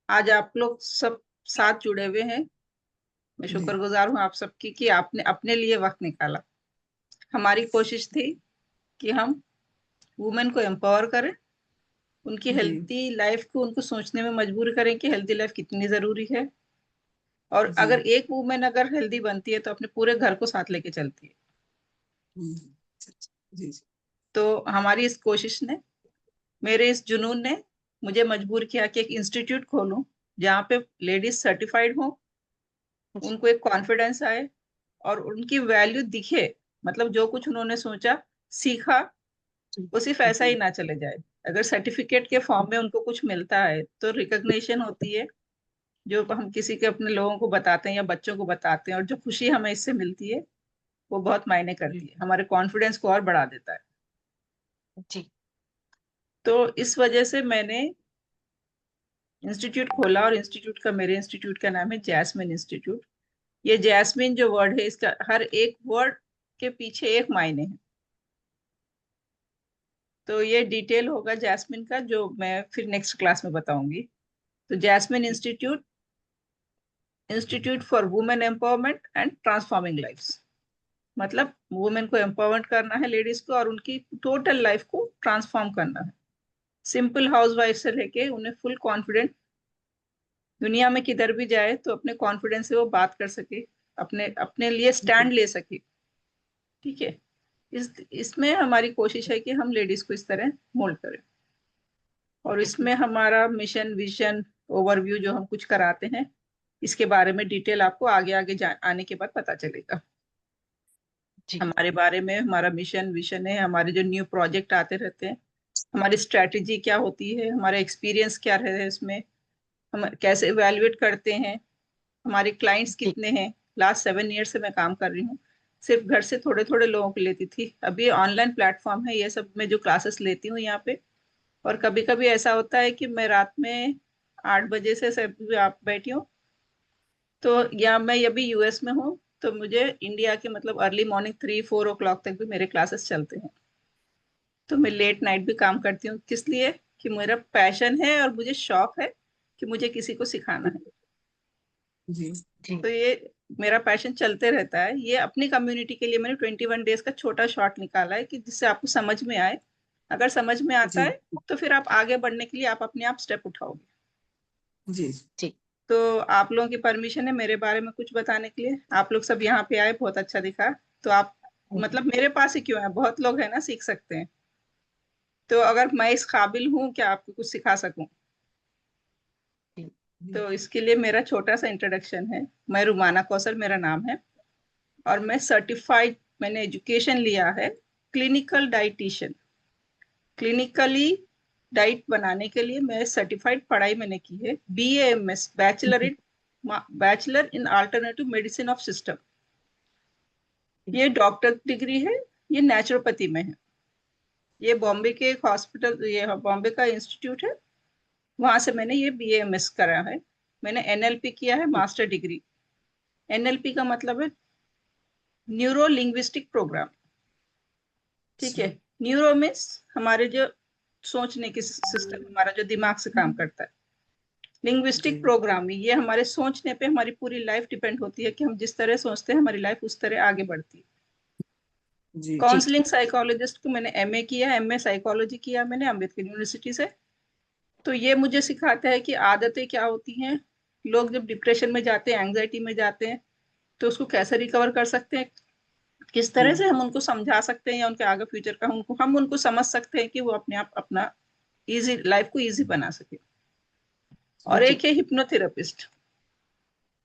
आज आप लोग सब साथ जुड़े हुए हैं। मैं जी शुक्रगुजार हूँ आप सबकी कि आपने अपने लिए वक्त निकाला। हमारी कोशिश थी कि हम वुमेन को एम्पावर करें, उनकी जी हेल्थी लाइफ को उनको सोचने में मजबूर करें कि हेल्थी लाइफ कितनी जरूरी है। और जी अगर एक वुमेन अगर हेल्दी बनती है तो अपने पूरे घर को साथ लेके चलती है। हम्म, जी जी तो हमारी इस कोशिश ने, मेरे इस जुनून ने मुझे मजबूर किया कि एक इंस्टीट्यूट खोलूं जहाँ पे लेडीज सर्टिफाइड हो, उनको एक कॉन्फिडेंस आए और उनकी वैल्यू दिखे। मतलब जो कुछ उन्होंने सोचा, सीखा, वो सिर्फ ऐसा ही जी ना चले जाए। अगर सर्टिफिकेट के फॉर्म में उनको कुछ मिलता है तो रिकग्निशन होती है, जो हम किसी के अपने लोगों को बताते हैं या बच्चों को बताते हैं, और जो खुशी हमें इससे मिलती है वो बहुत मायने जी करती है, हमारे कॉन्फिडेंस को और बढ़ा देता है। जी तो इस वजह से मैंने इंस्टीट्यूट खोला, और इंस्टीट्यूट का, मेरे इंस्टीट्यूट का नाम है जैस्मिन इंस्टीट्यूट। ये जैस्मिन जो वर्ड है, इसका हर एक वर्ड के पीछे एक मायने है। तो ये डिटेल होगा जैस्मिन का, जो मैं फिर नेक्स्ट क्लास में बताऊंगी। तो Jasmine institute, institute for women empowerment and transforming lifes. मतलब वुमेन को एम्पावरमेंट करना है, लेडीज को, और उनकी टोटल लाइफ को ट्रांसफॉर्म करना है। सिंपल हाउसवाइफ से लेके उन्हें फुल कॉन्फिडेंट, दुनिया में किधर भी जाए तो अपने कॉन्फिडेंस से वो बात कर सके, अपने अपने लिए स्टैंड ले सके। ठीक है। इसमें हमारी कोशिश है कि हम लेडीज को इस तरह मोल्ड करें। और इसमें हमारा मिशन, विजन, ओवरव्यू जो हम कुछ कराते हैं, इसके बारे में डिटेल आपको आगे आगे आने के बाद पता चलेगा। जी हमारे बारे में, हमारा मिशन विजन है, हमारे जो न्यू प्रोजेक्ट आते रहते हैं, हमारी स्ट्रैटेजी क्या होती है, हमारा एक्सपीरियंस क्या रहे है इसमें, हम कैसे इवेल्युएट करते हैं, हमारे क्लाइंट्स जी कितने हैं। लास्ट 7 ईयर से मैं काम कर रही हूँ। सिर्फ घर से थोड़े थोड़े लोगों को लेती थी, अब ये ऑनलाइन प्लेटफॉर्म है, ये सब मैं जो क्लासेस लेती हूँ यहाँ पे। और कभी कभी ऐसा होता है कि मैं रात में 8 बजे से सब आप बैठी हूँ, तो या मैं अभी यूएस में हूँ, तो मुझे इंडिया के मतलब अर्ली मॉर्निंग 3-4 ओ क्लॉक तक भी मेरे क्लासेस चलते हैं। तो मैं लेट नाइट भी काम करती हूँ, किस लिए? कि मेरा पैशन है और मुझे शौक है कि मुझे किसी को सिखाना है। जी जी तो ये मेरा पैशन चलते रहता है। ये अपनी कम्युनिटी के लिए मैंने 21 डेज का छोटा शॉर्ट निकाला है कि जिससे आपको समझ में आए। अगर समझ में आता जी है तो फिर आप आगे बढ़ने के लिए आप अपने आप स्टेप उठाओगे। जी जी तो आप लोगों की परमिशन है मेरे बारे में कुछ बताने के लिए? आप लोग सब यहाँ पे आए, बहुत अच्छा दिखा। तो आप मतलब मेरे पास ही क्यों है, बहुत लोग हैं ना, सीख सकते हैं। तो अगर मैं इस काबिल हूँ क्या आपको कुछ सिखा सकूं, जी तो इसके लिए मेरा छोटा सा इंट्रोडक्शन है। मैं रुमाना कौसर मेरा नाम है, और मैं सर्टिफाइड, मैंने एजुकेशन लिया है क्लिनिकल डाइटिशियन। क्लिनिकली डाइट बनाने के लिए मैं सर्टिफाइड पढ़ाई मैंने की है, BAMS, bachelor in alternative medicine of system. ये डॉक्टर डिग्री है, ये नेचुरोपैथी में है। ये बॉम्बे के एक हॉस्पिटल, ये बॉम्बे का इंस्टीट्यूट है, वहां से मैंने ये BAMS करा है। मैंने NLP किया है, मास्टर डिग्री। NLP का मतलब है न्यूरो लिंग्विस्टिक प्रोग्राम। ठीक है। न्यूरो मीन्स हमारे जो सोचने की सिस्टम, हमारा जो दिमाग से काम करता है। लिंग्विस्टिक जी प्रोग्रामिंग, ये हमारे सोचने पे हमारी पूरी लाइफ डिपेंड होती है, कि हम जिस तरह सोचते हैं हमारी लाइफ उस तरह आगे बढ़ती है। जी जी काउंसलिंग साइकोलॉजिस्ट को मैंने MA किया, MA साइकोलॉजी किया मैंने अम्बेडकर यूनिवर्सिटी से। तो ये मुझे सिखाता है कि आदतें क्या होती हैं, लोग जब डिप्रेशन में जाते हैं, एंग्जाइटी में जाते हैं, तो उसको कैसे रिकवर कर सकते हैं, किस तरह जी से हम उनको समझा सकते हैं, या उनके आगे फ्यूचर का हम उनको समझ सकते हैं कि वो अपने आप अपना इजी लाइफ को इजी बना सके। और जी एक है हिप्नोथेरापिस्ट।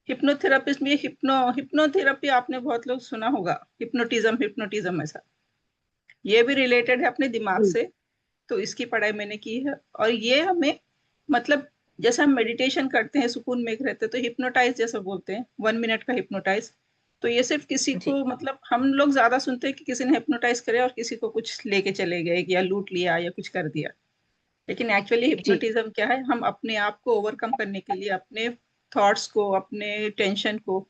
हिप्नोथेरापिस्ट में हिप्नोथेरापी आपने बहुत लोग सुना होगा, हिप्नोटिज्म ऐसा, ये भी रिलेटेड है अपने दिमाग जी से। तो इसकी पढ़ाई मैंने की है। और ये हमें मतलब, जैसे हम मेडिटेशन करते हैं, सुकून में एक रहते हैं, तो हिप्नोटाइज जैसा बोलते हैं, 1 मिनट का हिप्नोटाइज। तो ये सिर्फ किसी जी को, मतलब हम लोग ज्यादा सुनते हैं कि किसी ने हिप्नोटाइज करे और किसी को कुछ लेके चले गए या लूट लिया या कुछ कर दिया। लेकिन एक्चुअली जी हिप्नोटिज्म क्या है, हम अपने आप को ओवरकम करने के लिए, अपने थॉट्स को, अपने टेंशन को,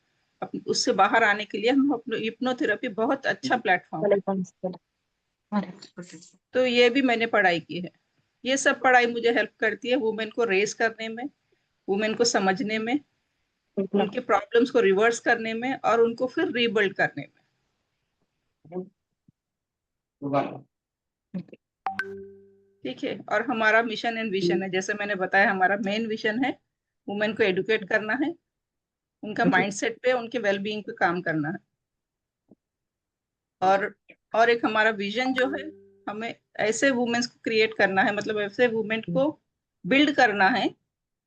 उससे बाहर आने के लिए हम अपने, हिप्नोथेरेपी बहुत अच्छा प्लेटफॉर्म है। तो ये भी मैंने पढ़ाई की है। ये सब पढ़ाई मुझे हेल्प करती है वुमेन को रेस करने में, वुमेन को समझने में, उनके प्रॉब्लम्स को रिवर्स करने में और उनको फिर रीबिल्ड करने में। ठीक है। और हमारा मिशन एंड विजन है, जैसे मैंने बताया, हमारा मेन विजन है वुमेन को एडुकेट करना है, उनका माइंडसेट पे, उनके वेलबीइंग पे काम करना है। और एक हमारा विजन जो है, हमें ऐसे वुमेन्स को क्रिएट करना है, मतलब ऐसे वुमेन को बिल्ड करना है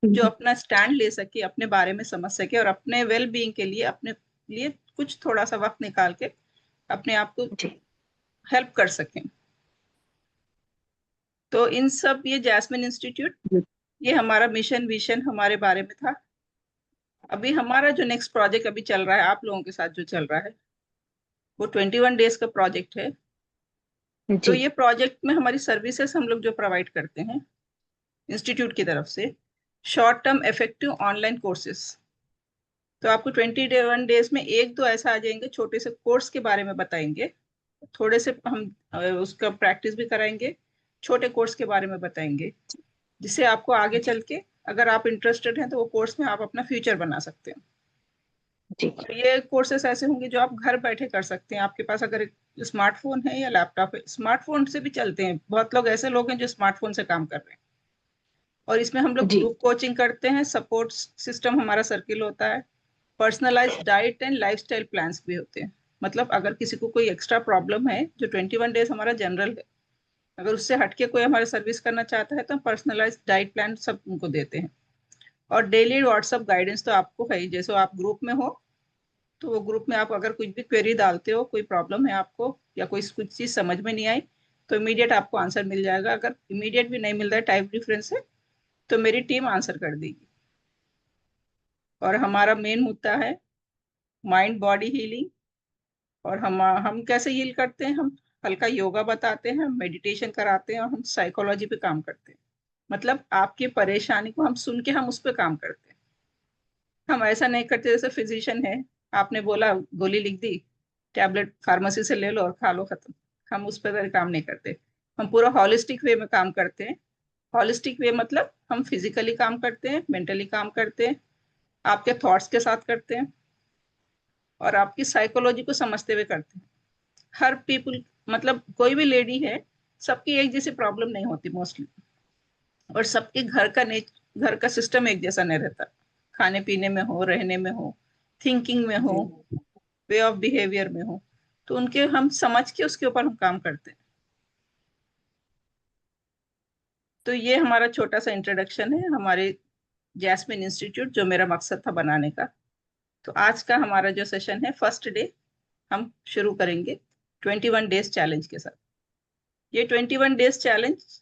जो अपना स्टैंड ले सके, अपने बारे में समझ सके और अपने वेल बीइंग के लिए अपने लिए कुछ थोड़ा सा वक्त निकाल के अपने आप को हेल्प कर सकें। तो इन सब, ये जैस्मिन इंस्टीट्यूट, ये हमारा मिशन विजन हमारे बारे में था। अभी हमारा जो नेक्स्ट प्रोजेक्ट अभी चल रहा है आप लोगों के साथ जो चल रहा है, वो 21 डेज का प्रोजेक्ट है। तो ये प्रोजेक्ट में हमारी सर्विसेज हम लोग जो प्रोवाइड करते हैं इंस्टीट्यूट की तरफ से, short term effective online courses. तो आपको 21 डेज में एक दो ऐसा आ जाएंगे, छोटे से कोर्स के बारे में बताएंगे, थोड़े से हम उसका प्रैक्टिस भी कराएंगे, छोटे कोर्स के बारे में बताएंगे, जिससे आपको आगे चल के अगर आप इंटरेस्टेड हैं तो वो कोर्स में आप अपना फ्यूचर बना सकते हैं। और ये कोर्सेस ऐसे होंगे जो आप घर बैठे कर सकते हैं। आपके पास अगर एक स्मार्टफोन है या लैपटॉप है, स्मार्टफोन से भी चलते हैं, बहुत लोग ऐसे लोग हैं जो स्मार्टफोन से काम कर रहे हैं। और इसमें हम लोग ग्रुप कोचिंग करते हैं, सपोर्ट सिस्टम हमारा सर्किल होता है, personalised diet and lifestyle plans भी होते हैं। मतलब अगर किसी को कोई एक्स्ट्रा प्रॉब्लम है, जो 21 डेज हमारा जनरल है, अगर उससे हटके कोई हमारे सर्विस करना चाहता है तो हम पर्सनलाइज्ड डाइट प्लान सब उनको देते हैं। और डेली व्हाट्सएप गाइडेंस तो आपको है ही, जैसे आप ग्रुप में हो तो वो ग्रुप में आप अगर कुछ भी क्वेरी डालते हो, कोई प्रॉब्लम है आपको या कोई कुछ चीज समझ में नहीं आई, तो इमीडिएट आपको आंसर मिल जाएगा। अगर इमीडिएट भी नहीं मिल रहा है, टाइम डिफरेंस है, तो मेरी टीम आंसर कर देगी। और हमारा मेन मुद्दा है माइंड बॉडी हीलिंग। और हम कैसे हील करते हैं, हम हल्का योगा बताते हैं, मेडिटेशन कराते हैं और हम साइकोलॉजी पे काम करते हैं। मतलब आपकी परेशानी को हम सुन के हम उस पर काम करते हैं। हम ऐसा नहीं करते जैसे फिजिशियन है, आपने बोला गोली लिख दी, टैबलेट फार्मेसी से ले लो और खा लो, खत्म। हम उस पर काम नहीं करते, हम पूरा हॉलिस्टिक वे में काम करते हैं। हॉलिस्टिक वे मतलब हम फिजिकली काम करते हैं, मेंटली काम करते हैं, आपके थॉट्स के साथ करते हैं और आपकी साइकोलॉजी को समझते हुए करते हैं। हर पीपल, मतलब कोई भी लेडी है, सबकी एक जैसी प्रॉब्लम नहीं होती मोस्टली। और सबके घर का सिस्टम एक जैसा नहीं रहता, खाने पीने में हो, रहने में हो, थिंकिंग में हो, वे ऑफ बिहेवियर में हो। तो उनके हम समझ के उसके ऊपर हम काम करते हैं। तो ये हमारा छोटा सा इंट्रोडक्शन है हमारे जैस्मिन इंस्टीट्यूट, जो मेरा मकसद था बनाने का। तो आज का हमारा जो सेशन है, फर्स्ट डे हम शुरू करेंगे 21 डेज चैलेंज के साथ। ये 21 डेज चैलेंज,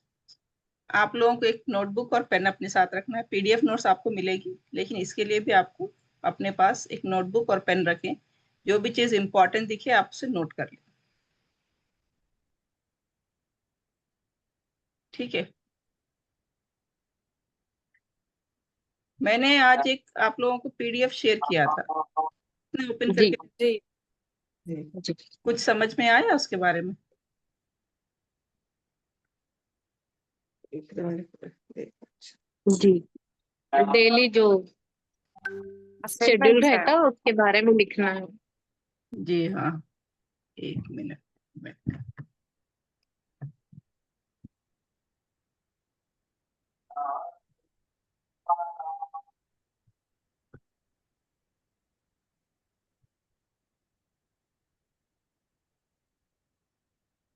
आप लोगों को एक नोटबुक और पेन अपने साथ रखना है। पीडीएफ नोट्स आपको मिलेगी, लेकिन इसके लिए भी आपको अपने पास एक नोटबुक और पेन रखें। जो भी चीज इंपॉर्टेंट दिखे आप उसे नोट कर लें। ठीक है। मैंने आज एक आप लोगों को पीडीएफ शेयर किया था, ओपन करके कुछ समझ में आया उसके बारे में? जी, डेली जो शेड्यूल रहता है उसके बारे में लिखना है। जी हाँ, एक मिनट।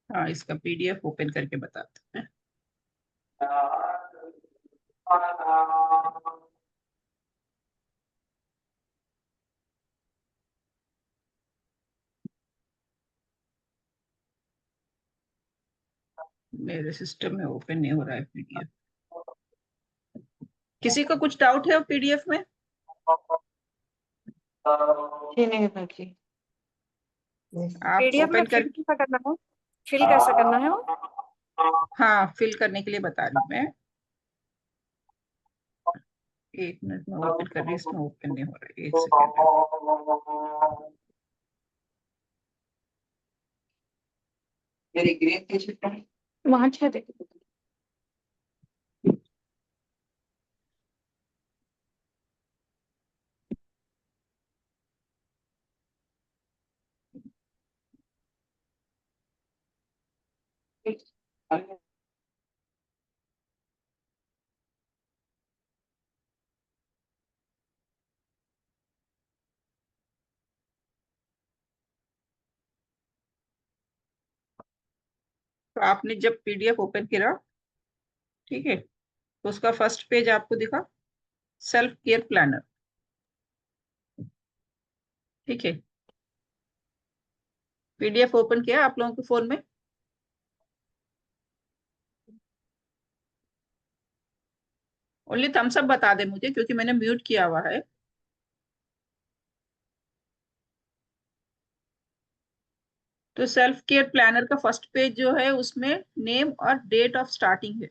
हाँ, इसका पीडीएफ ओपन करके बताते हैं। मेरे सिस्टम में ओपन नहीं हो रहा है पीडीएफ। किसी को कुछ डाउट है पीडीएफ में? नहीं बाकी आप पीडीएफ में ओपन कर, फिल कैसा करना है? फिल कैसा करना है वो? हाँ फिल करने के लिए बता रही हूँ मैं। एक मिनट में ओपन कर रही हूँ, इसमें ओपन नहीं हो रहा है, एक सेकेंड। वहां छह देखो। तो आपने जब पीडीएफ ओपन किया, ठीक है, तो उसका फर्स्ट पेज आपको दिखा, सेल्फ केयर प्लानर, ठीक है। पीडीएफ ओपन किया आप लोगों के फोन में? ओनली थम्स अप बता दे मुझे, क्योंकि मैंने म्यूट किया हुआ है। तो सेल्फ केयर प्लानर का फर्स्ट पेज जो है उसमें नेम और डेट ऑफ स्टार्टिंग है।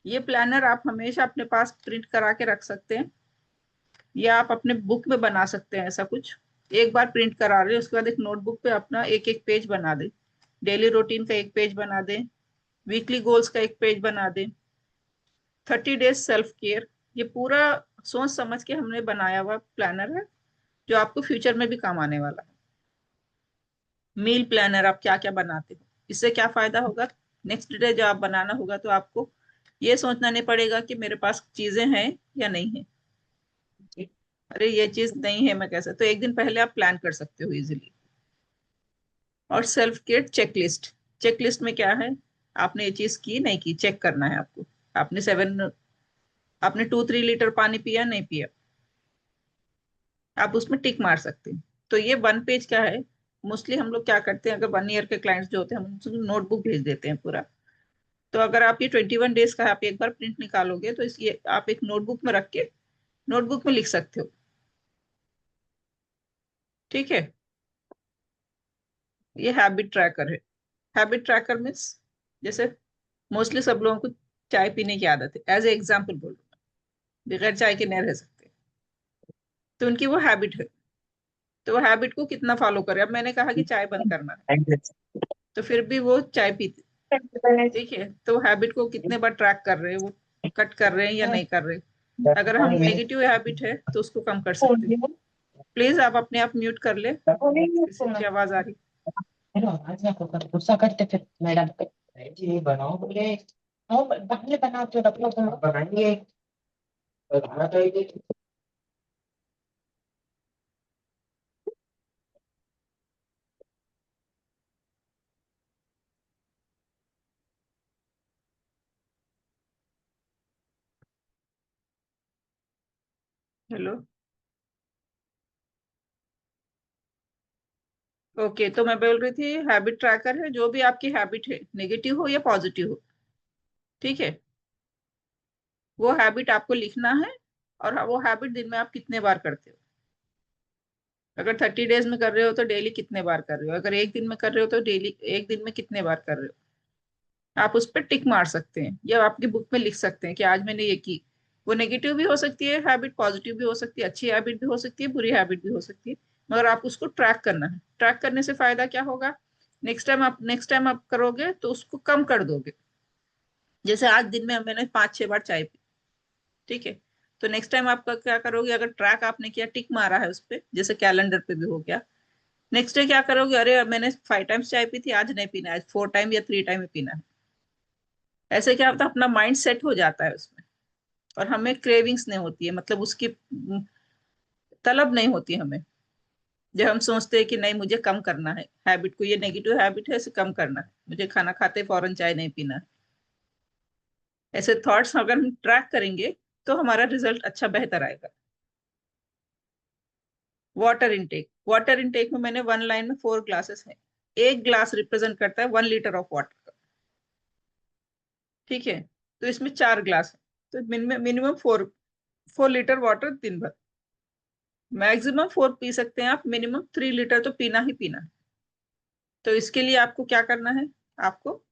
ये प्लानर आप हमेशा अपने पास प्रिंट करा के रख सकते हैं, या आप अपने बुक में बना सकते हैं। ऐसा कुछ एक बार प्रिंट करा रहे, उसके बाद एक नोटबुक पे अपना एक एक पेज बना दें। डेली रूटीन का एक पेज बना दें, वीकली गोल्स का एक पेज बना दें, 30 डेज सेल्फ केयर। ये पूरा सोच समझ के हमने बनाया हुआ प्लानर है, जो आपको फ्यूचर में भी काम आने वाला है। मील प्लानर आप क्या क्या बनाते हो, इससे क्या फायदा होगा? नेक्स्ट डे जब आप बनाना होगा तो आपको ये सोचना नहीं पड़ेगा कि मेरे पास चीजें हैं या नहीं है। अरे ये चीज नहीं है, मैं कैसे, तो एक दिन पहले आप प्लान कर सकते हो इजीली। और सेल्फ केयर चेकलिस्ट, चेकलिस्ट में क्या है, आपने ये चीज की नहीं की, चेक करना है आपको। आपने 2-3 लीटर पानी पिया नहीं पिया, आप उसमें टिक मार सकते हैं। तो ये 1 पेज क्या है, मोस्टली हम लोग क्या करते हैं, अगर 1 ईयर के क्लाइंट्स जो होते हैं हम उनको नोटबुक भेज देते हैं पूरा। तो अगर आप ये 21 डेज का आप एक बार प्रिंट निकालोगे तो इस ये आप एक नोटबुक में रख के नोटबुक में लिख सकते हो, ठीक है। ये हैबिट ट्रैकर है। हैबिट ट्रैकर मीन्स, जैसे मोस्टली सब लोगों को चाय पीने की आदत है, एज ए एग्जाम्पल बोल रहा हूँ, बगैर चाय के नहीं रह सकते। तो उनकी वो हैबिट है, तो वो हैबिट को कितना फॉलो करे। अब मैंने कहा कि चाय बंद करना है, तो फिर भी वो चाय पीते, ठीक है। तो हैबिट को कितने बार ट्रैक कर रहे हैं, वो कट कर रहे हैं या नहीं कर रहे। अगर हम नेगेटिव हैबिट है तो उसको कम कर सकते हैं। प्लीज आप अपने आप म्यूट कर ले, किसी की आवाज आ रही। गुस्सा करते फिर मैडम ये बनाओ बोले हम पहले बनाते हो अपना बनाएंगे खाना चाहिए। Hello, okay. तो मैं बोल रही थी हैबिट ट्रैकर है, जो भी आपकी हैबिट है, नेगेटिव हो या पॉजिटिव हो, ठीक है, वो हैबिट आपको लिखना है। और वो हैबिट दिन में आप कितने बार करते हो। अगर 30 डेज में कर रहे हो तो डेली कितने बार कर रहे हो, अगर एक दिन में कर रहे हो तो डेली एक दिन में कितने बार कर रहे हो। आप उस पर टिक मार सकते हैं, या आपकी बुक में लिख सकते हैं कि आज मैंने ये की। वो नेगेटिव भी हो सकती है हैबिट, पॉजिटिव भी हो सकती है, अच्छी हैबिट भी हो सकती है, बुरी हैबिट भी हो सकती है। मगर आप उसको ट्रैक करना है। ट्रैक करने से फायदा क्या होगा, नेक्स्ट टाइम आप करोगे तो उसको कम कर दोगे। जैसे आज दिन में मैंने 5-6 बार चाय पी, ठीक है। तो नेक्स्ट टाइम आपका क्या करोगे, अगर ट्रैक आपने किया, टिक मारा है उस पर, जैसे कैलेंडर पे भी हो गया, नेक्स्ट डे क्या करोगे, अरे मैंने 5 टाइम्स चाय पी थी, आज नहीं पीना है, आज 4 टाइम या 3 टाइम ही पीना है। ऐसे क्या होता है, अपना माइंड सेट हो जाता है उसमें, और हमें क्रेविंग्स नहीं होती है, मतलब उसकी तलब नहीं होती हमें। जब हम सोचते हैं कि नहीं मुझे कम करना है हैबिट को, ये नेगेटिव हैबिट है, इसे कम करना है, मुझे खाना खाते फौरन चाय नहीं पीना है, ऐसे थॉट्स अगर हम ट्रैक करेंगे तो हमारा रिजल्ट अच्छा बेहतर आएगा। वाटर इनटेक में मैंने 1 लाइन में 4 ग्लासेस है। एक ग्लास रिप्रेजेंट करता है 1 लीटर ऑफ वाटर का, ठीक है। तो इसमें 4 ग्लास है, तो मिनिमम 4 लीटर वाटर दिन भर। मैक्सिमम 4 पी सकते हैं आप, मिनिमम 3 लीटर तो पीना ही पीना है। तो इसके लिए आपको क्या करना है, आपको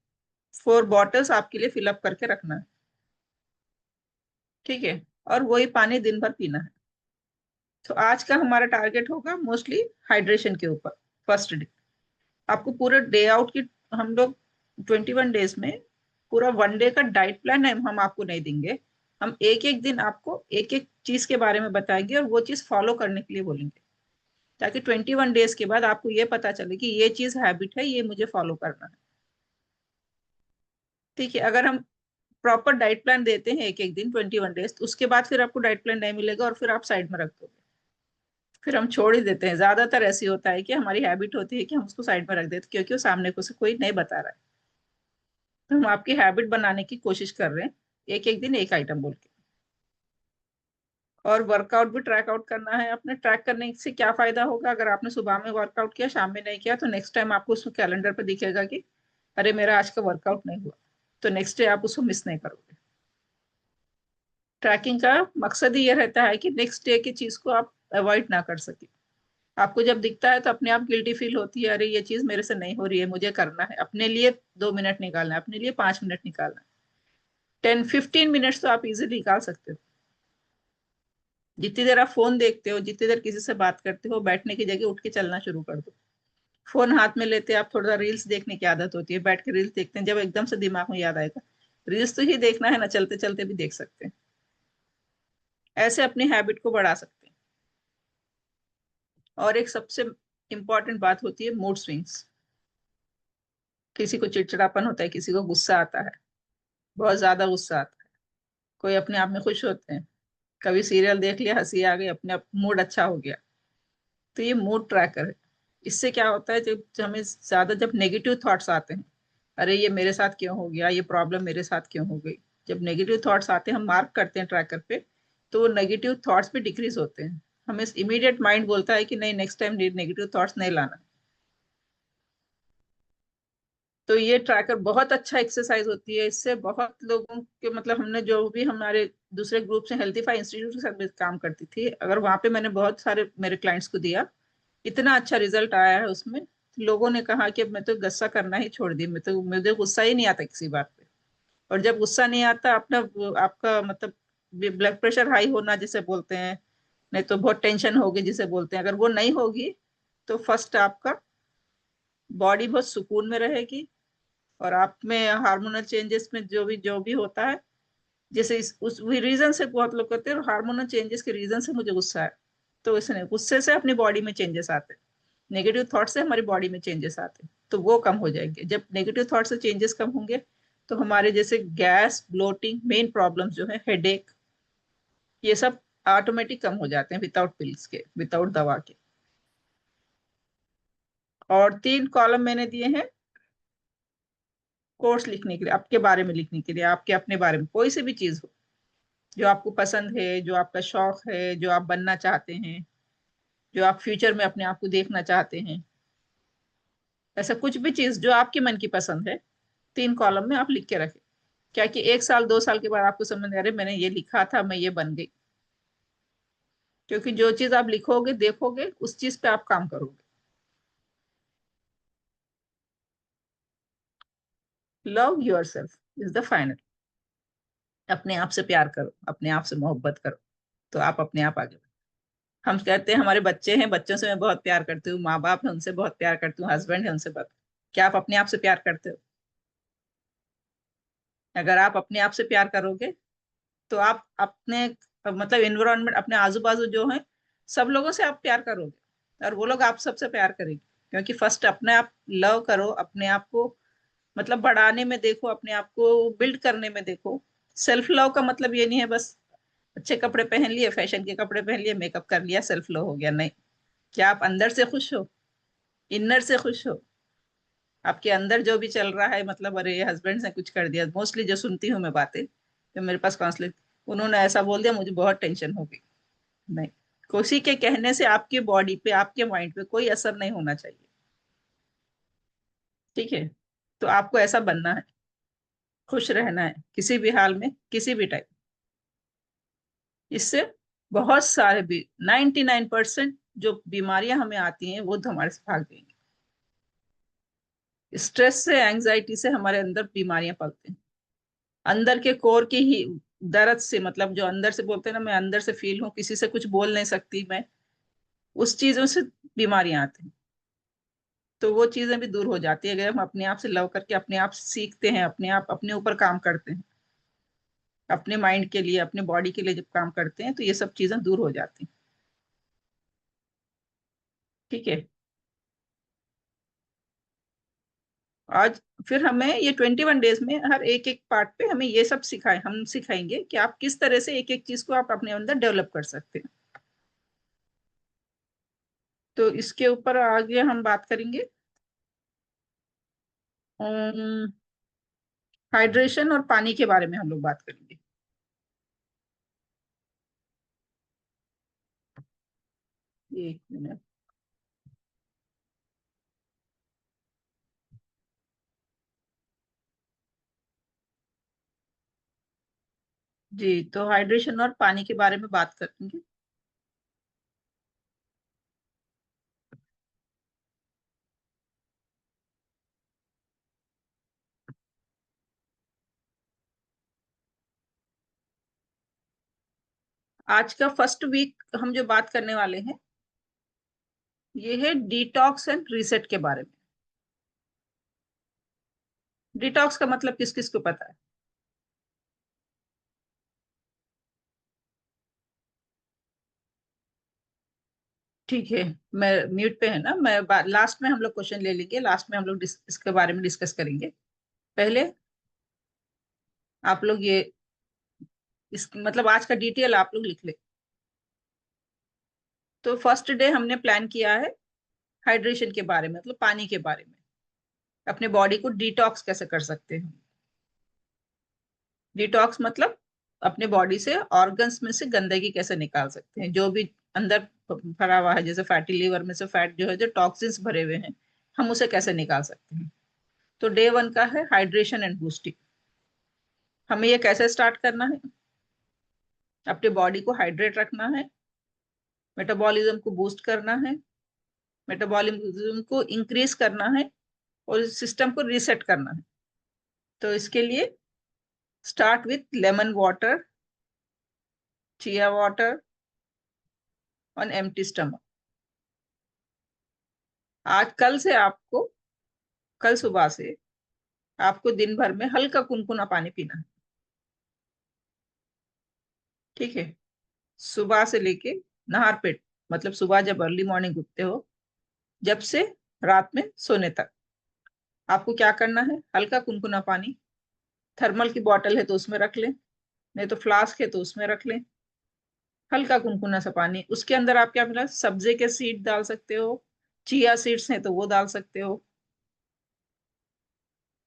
4 बॉटल्स आपके लिए फिलअप करके रखना है, ठीक है। और वही पानी दिन भर पीना है। तो आज का हमारा टारगेट होगा मोस्टली हाइड्रेशन के ऊपर। फर्स्ट डे आपको पूरा डे आउट की, हम लोग 21 डेज में पूरा 1 डे का डाइट प्लान है, हम आपको नहीं देंगे। हम एक एक दिन आपको एक एक चीज के बारे में बताएंगे और वो चीज फॉलो करने के लिए बोलेंगे, ताकि 21 डेज के बाद आपको ये पता चले कि ये चीज हैबिट है, ये मुझे फॉलो करना है। ठीक है, अगर हम प्रॉपर डाइट प्लान देते हैं एक एक दिन 21 डेज, तो उसके बाद फिर आपको डाइट प्लान नहीं मिलेगा और फिर आप साइड में रख दोगे, फिर हम छोड़ ही देते हैं। ज्यादातर ऐसी होता है कि हमारी हैबिट होती है कि हम उसको साइड में रख देते हैं, क्योंकि वो सामने को से कोई नहीं बता रहा है। तो हम आपकी हैबिट बनाने की कोशिश कर रहे हैं, एक एक दिन एक आइटम बोल के। और वर्कआउट भी ट्रैक आउट करना है अपने। ट्रैक करने से क्या फायदा होगा, अगर आपने सुबह में वर्कआउट किया, शाम में नहीं किया, तो नेक्स्ट टाइम आपको उसमें कैलेंडर पर दिखेगा कि अरे मेरा आज का वर्कआउट नहीं हुआ, तो नेक्स्ट डे आप उसको मिस नहीं करोगे। ट्रैकिंग का मकसद ही ये रहता है कि नेक्स्ट डे की चीज को आप अवॉइड ना कर सके। आपको जब दिखता है तो अपने आप गिल्टी फील होती है, अरे ये चीज मेरे से नहीं हो रही है, मुझे करना है। अपने लिए 2 मिनट निकालना है, अपने लिए 5 मिनट निकालना है, 10-15 मिनट्स तो आप इजीली निकाल सकते हो। जितनी देर आप फोन देखते हो, जितनी देर किसी से बात करते हो, बैठने की जगह उठ के चलना शुरू कर दो। फोन हाथ में लेते आप थोड़ा रील्स देखने की आदत होती है, बैठ के रील्स देखते हैं, जब एकदम से दिमाग में याद आएगा रील्स तो ही देखना है ना, चलते चलते भी देख सकते हैं। ऐसे अपनी हैबिट को बढ़ा सकते हैं। और एक सबसे इंपॉर्टेंट बात होती है मूड स्विंग्स। किसी को चिड़चिड़ापन होता है, किसी को गुस्सा आता है, बहुत ज्यादा गुस्सा आता है, कोई अपने आप में खुश होते हैं, कभी सीरियल देख लिया, हंसी आ गई, अपने आप मूड अच्छा हो गया। तो ये मूड ट्रैकर है। इससे क्या होता है, जब हमें ज्यादा जब नेगेटिव थॉट्स आते हैं, अरे ये मेरे साथ क्यों हो गया, ये प्रॉब्लम मेरे साथ क्यों हो गई, जब नेगेटिव थॉट्स आते हैं हम मार्क करते हैं ट्रैकर पे, तो वो नेगेटिव थॉट्स भी डिक्रीज होते हैं। हमें इमीडिएट माइंड बोलता है कि नहीं, नेक्स्ट टाइम नेगेटिव थॉट्स नहीं लाना। तो ये ट्रैकर बहुत अच्छा एक्सरसाइज होती है। इससे बहुत लोगों के मतलब, हमने जो भी हमारे दूसरे ग्रुप से हेल्थीफाई इंस्टीट्यूट के साथ भी काम करती थी, अगर वहां पे मैंने बहुत सारे मेरे क्लाइंट्स को दिया, इतना अच्छा रिजल्ट आया है उसमें। लोगों ने कहा कि अब मैं तो गुस्सा करना ही छोड़ दी, मैं तो, मुझे गुस्सा ही नहीं आता किसी बात पे। और जब गुस्सा नहीं आता, अपना आपका मतलब ब्लड प्रेशर हाई होना जिसे बोलते हैं, नहीं तो बहुत टेंशन होगी जिसे बोलते हैं, अगर वो नहीं होगी, तो फर्स्ट आपका बॉडी बहुत सुकून में रहेगी। और आप में हार्मोनल चेंजेस में जो भी होता है, जैसे उस रीजन से बहुत लोग कहते हैं हार्मोनल चेंजेस के रीजन से मुझे गुस्सा है, तो इसने गुस्से से अपनी बॉडी में चेंजेस आते हैं, नेगेटिव थॉट से हमारी बॉडी में चेंजेस आते हैं, तो वो कम हो जाएंगे। जब नेगेटिव थॉट से चेंजेस कम होंगे, तो हमारे जैसे गैस, ब्लोटिंग, मेन प्रॉब्लम्स जो है, हेडेक, ये सब ऑटोमेटिक कम हो जाते हैं विदाउट पिल्स के, विदाउट दवा के। और 3 कॉलम मैंने दिए हैं कोर्स लिखने के लिए, आपके बारे में लिखने के लिए, आपके अपने बारे में कोई सी भी चीज हो जो आपको पसंद है, जो आपका शौक है, जो आप बनना चाहते हैं, जो आप फ्यूचर में अपने आप को देखना चाहते हैं, ऐसा कुछ भी चीज जो आपके मन की पसंद है, 3 कॉलम में आप लिख के रखें। क्या कि 1 साल 2 साल के बाद आपको समझ में, अरे मैंने ये लिखा था, मैं ये बन गई। क्योंकि जो चीज आप लिखोगे, देखोगे, उस चीज पे आप काम करोगे। Love your self is the final. अपने आप से प्यार करो, अपने आप से मोहब्बत करो, तो आप अपने आप आगे बढ़ो। हम कहते हैं हमारे बच्चे हैं, बच्चों से मैं बहुत प्यार करती हूँ, माँ बाप है उनसे बहुत प्यार करती हूँ, हस्बैंड है उनसे बहुत। क्या आप अपने आप से प्यार करते हो? अगर आप अपने आप से प्यार करोगे, तो आप अपने मतलब इन्वायरमेंट, अपने आजू बाजू जो है, सब लोगों से आप प्यार करोगे, और वो लोग आप सबसे प्यार करेंगे। क्योंकि फर्स्ट अपने आप लव करो, अपने आप को मतलब बढ़ाने में देखो, अपने आप को बिल्ड करने में देखो। सेल्फ लव का मतलब ये नहीं है बस अच्छे कपड़े पहन लिए, फैशन के कपड़े पहन लिए, मेकअप कर लिया, सेल्फ लव हो गया, नहीं। क्या आप अंदर से खुश हो, इनर से खुश हो? आपके अंदर जो भी चल रहा है, मतलब अरे ये हस्बैंड ने कुछ कर दिया, मोस्टली जो सुनती हूँ मैं बातें, जो मेरे पास काउंसलिंग, उन्होंने ऐसा बोल दिया, मुझे बहुत टेंशन हो गई। नहीं, किसी के कहने से आपकी बॉडी पे, आपके माइंड पे कोई असर नहीं होना चाहिए। ठीक है? तो आपको ऐसा बनना है, खुश रहना है, किसी भी हाल में, किसी भी टाइम। इससे बहुत सारे भी 99% जो बीमारियां हमें आती हैं, वो तो हमारे से भाग जाएंगी। स्ट्रेस से, एंजाइटी से हमारे अंदर बीमारियां पलते हैं, अंदर के कोर की ही दर्द से, मतलब जो अंदर से बोलते हैं ना, मैं अंदर से फील हूँ, किसी से कुछ बोल नहीं सकती मैं, उस चीजों से बीमारियां आती हैं। तो वो चीजें भी दूर हो जाती है अगर हम अपने आप से लव करके, अपने आप से सीखते हैं, अपने आप अपने ऊपर काम करते हैं, अपने माइंड के लिए, अपने बॉडी के लिए जब काम करते हैं, तो ये सब चीजें दूर हो जाती हैं। ठीक है? आज फिर हमें ये 21 डेज में हर एक एक पार्ट पे हमें ये सब हम सिखाएंगे कि आप किस तरह से एक एक चीज को आप अपने अंदर डेवलप कर सकते हैं। तो इसके ऊपर आगे हम बात करेंगे हाइड्रेशन और पानी के बारे में हम लोग बात करेंगे। एक मिनट। जी, तो हाइड्रेशन और पानी के बारे में बात करेंगे। आज का फर्स्ट वीक हम जो बात करने वाले हैं ये है डिटॉक्स एंड रीसेट के बारे में। डिटॉक्स का मतलब किस किस को पता है? ठीक है, मैं म्यूट पे है ना, मैं लास्ट में हम लोग क्वेश्चन ले लेंगे, लास्ट में हम लोग इसके बारे में डिस्कस करेंगे। पहले आप लोग ये इस मतलब आज का डिटेल आप लोग लिख ले। तो फर्स्ट डे हमने प्लान किया है हाइड्रेशन के बारे में, मतलब पानी के बारे में, अपने बॉडी को डिटॉक्स कैसे कर सकते हैं। डिटॉक्स मतलब अपने बॉडी से ऑर्गन्स में से गंदगी कैसे निकाल सकते हैं, जो भी अंदर भरा हुआ है, जैसे फैटी लीवर में से फैट जो है, जो टॉक्सिन्स भरे हुए हैं, हम उसे कैसे निकाल सकते हैं। तो डे 1 का है हाइड्रेशन एंड बूस्टिंग। हमें ये कैसे स्टार्ट करना है? अपने बॉडी को हाइड्रेट रखना है, मेटाबॉलिज्म को बूस्ट करना है, मेटाबॉलिज्म को इंक्रीज करना है और इस सिस्टम को रीसेट करना है। तो इसके लिए start with lemon water, chia water on empty stomach. आज कल सुबह से आपको दिन भर में हल्का कुनकुना पानी पीना है। ठीक है, सुबह से लेके नहार पेट, मतलब सुबह जब अर्ली मॉर्निंग उठते हो जब से रात में सोने तक आपको क्या करना है? हल्का कुनकुना पानी, थर्मल की बोतल है तो उसमें रख लें, नहीं तो फ्लास्क है तो उसमें रख लें। हल्का कुनकुना सा पानी, उसके अंदर आप क्या मिला, सब्जे के सीड डाल सकते हो, चिया सीड्स हैं तो वो डाल सकते हो,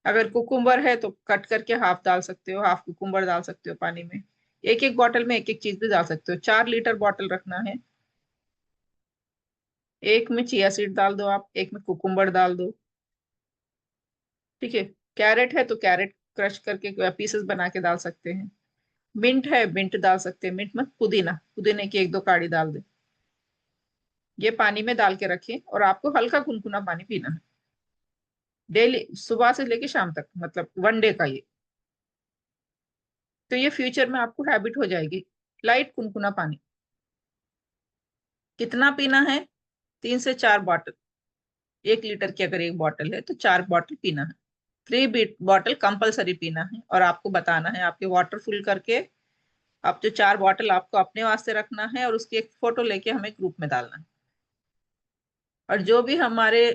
अगर कुकुम्बर है तो कट करके हाफ डाल सकते हो, हाफ कुकुम्बर डाल सकते हो पानी में। एक एक बॉटल में एक एक चीज भी डाल सकते हो। 4 लीटर बॉटल रखना है, एक में चिया सीड डाल दो आप, एक में कुकुम्बर डाल दो। ठीक है, कैरेट है तो कैरेट क्रश करके पीसेस बना के डाल सकते हैं। मिंट है, मिंट डाल सकते हैं, मिंट में पुदीना, पुदीने की 1-2 काड़ी डाल दे। ये पानी में डाल के रखिए और आपको हल्का गुनगुना पानी पीना है डेली, सुबह से लेके शाम तक, मतलब 1 डे का ये। तो ये फ्यूचर में आपको हैबिट हो जाएगी। लाइट गुनगुना पानी कितना पीना है? 3 से 4 बॉटल। 1 लीटर की अगर एक बॉटल है तो 4 बॉटल पीना है। 3 बॉटल कंपलसरी पीना है और आपको बताना है आपके वाटर फुल करके। आप जो 4 बॉटल आपको अपने वास्ते रखना है और उसकी एक फोटो लेके हमें ग्रुप में डालना है। और जो भी हमारे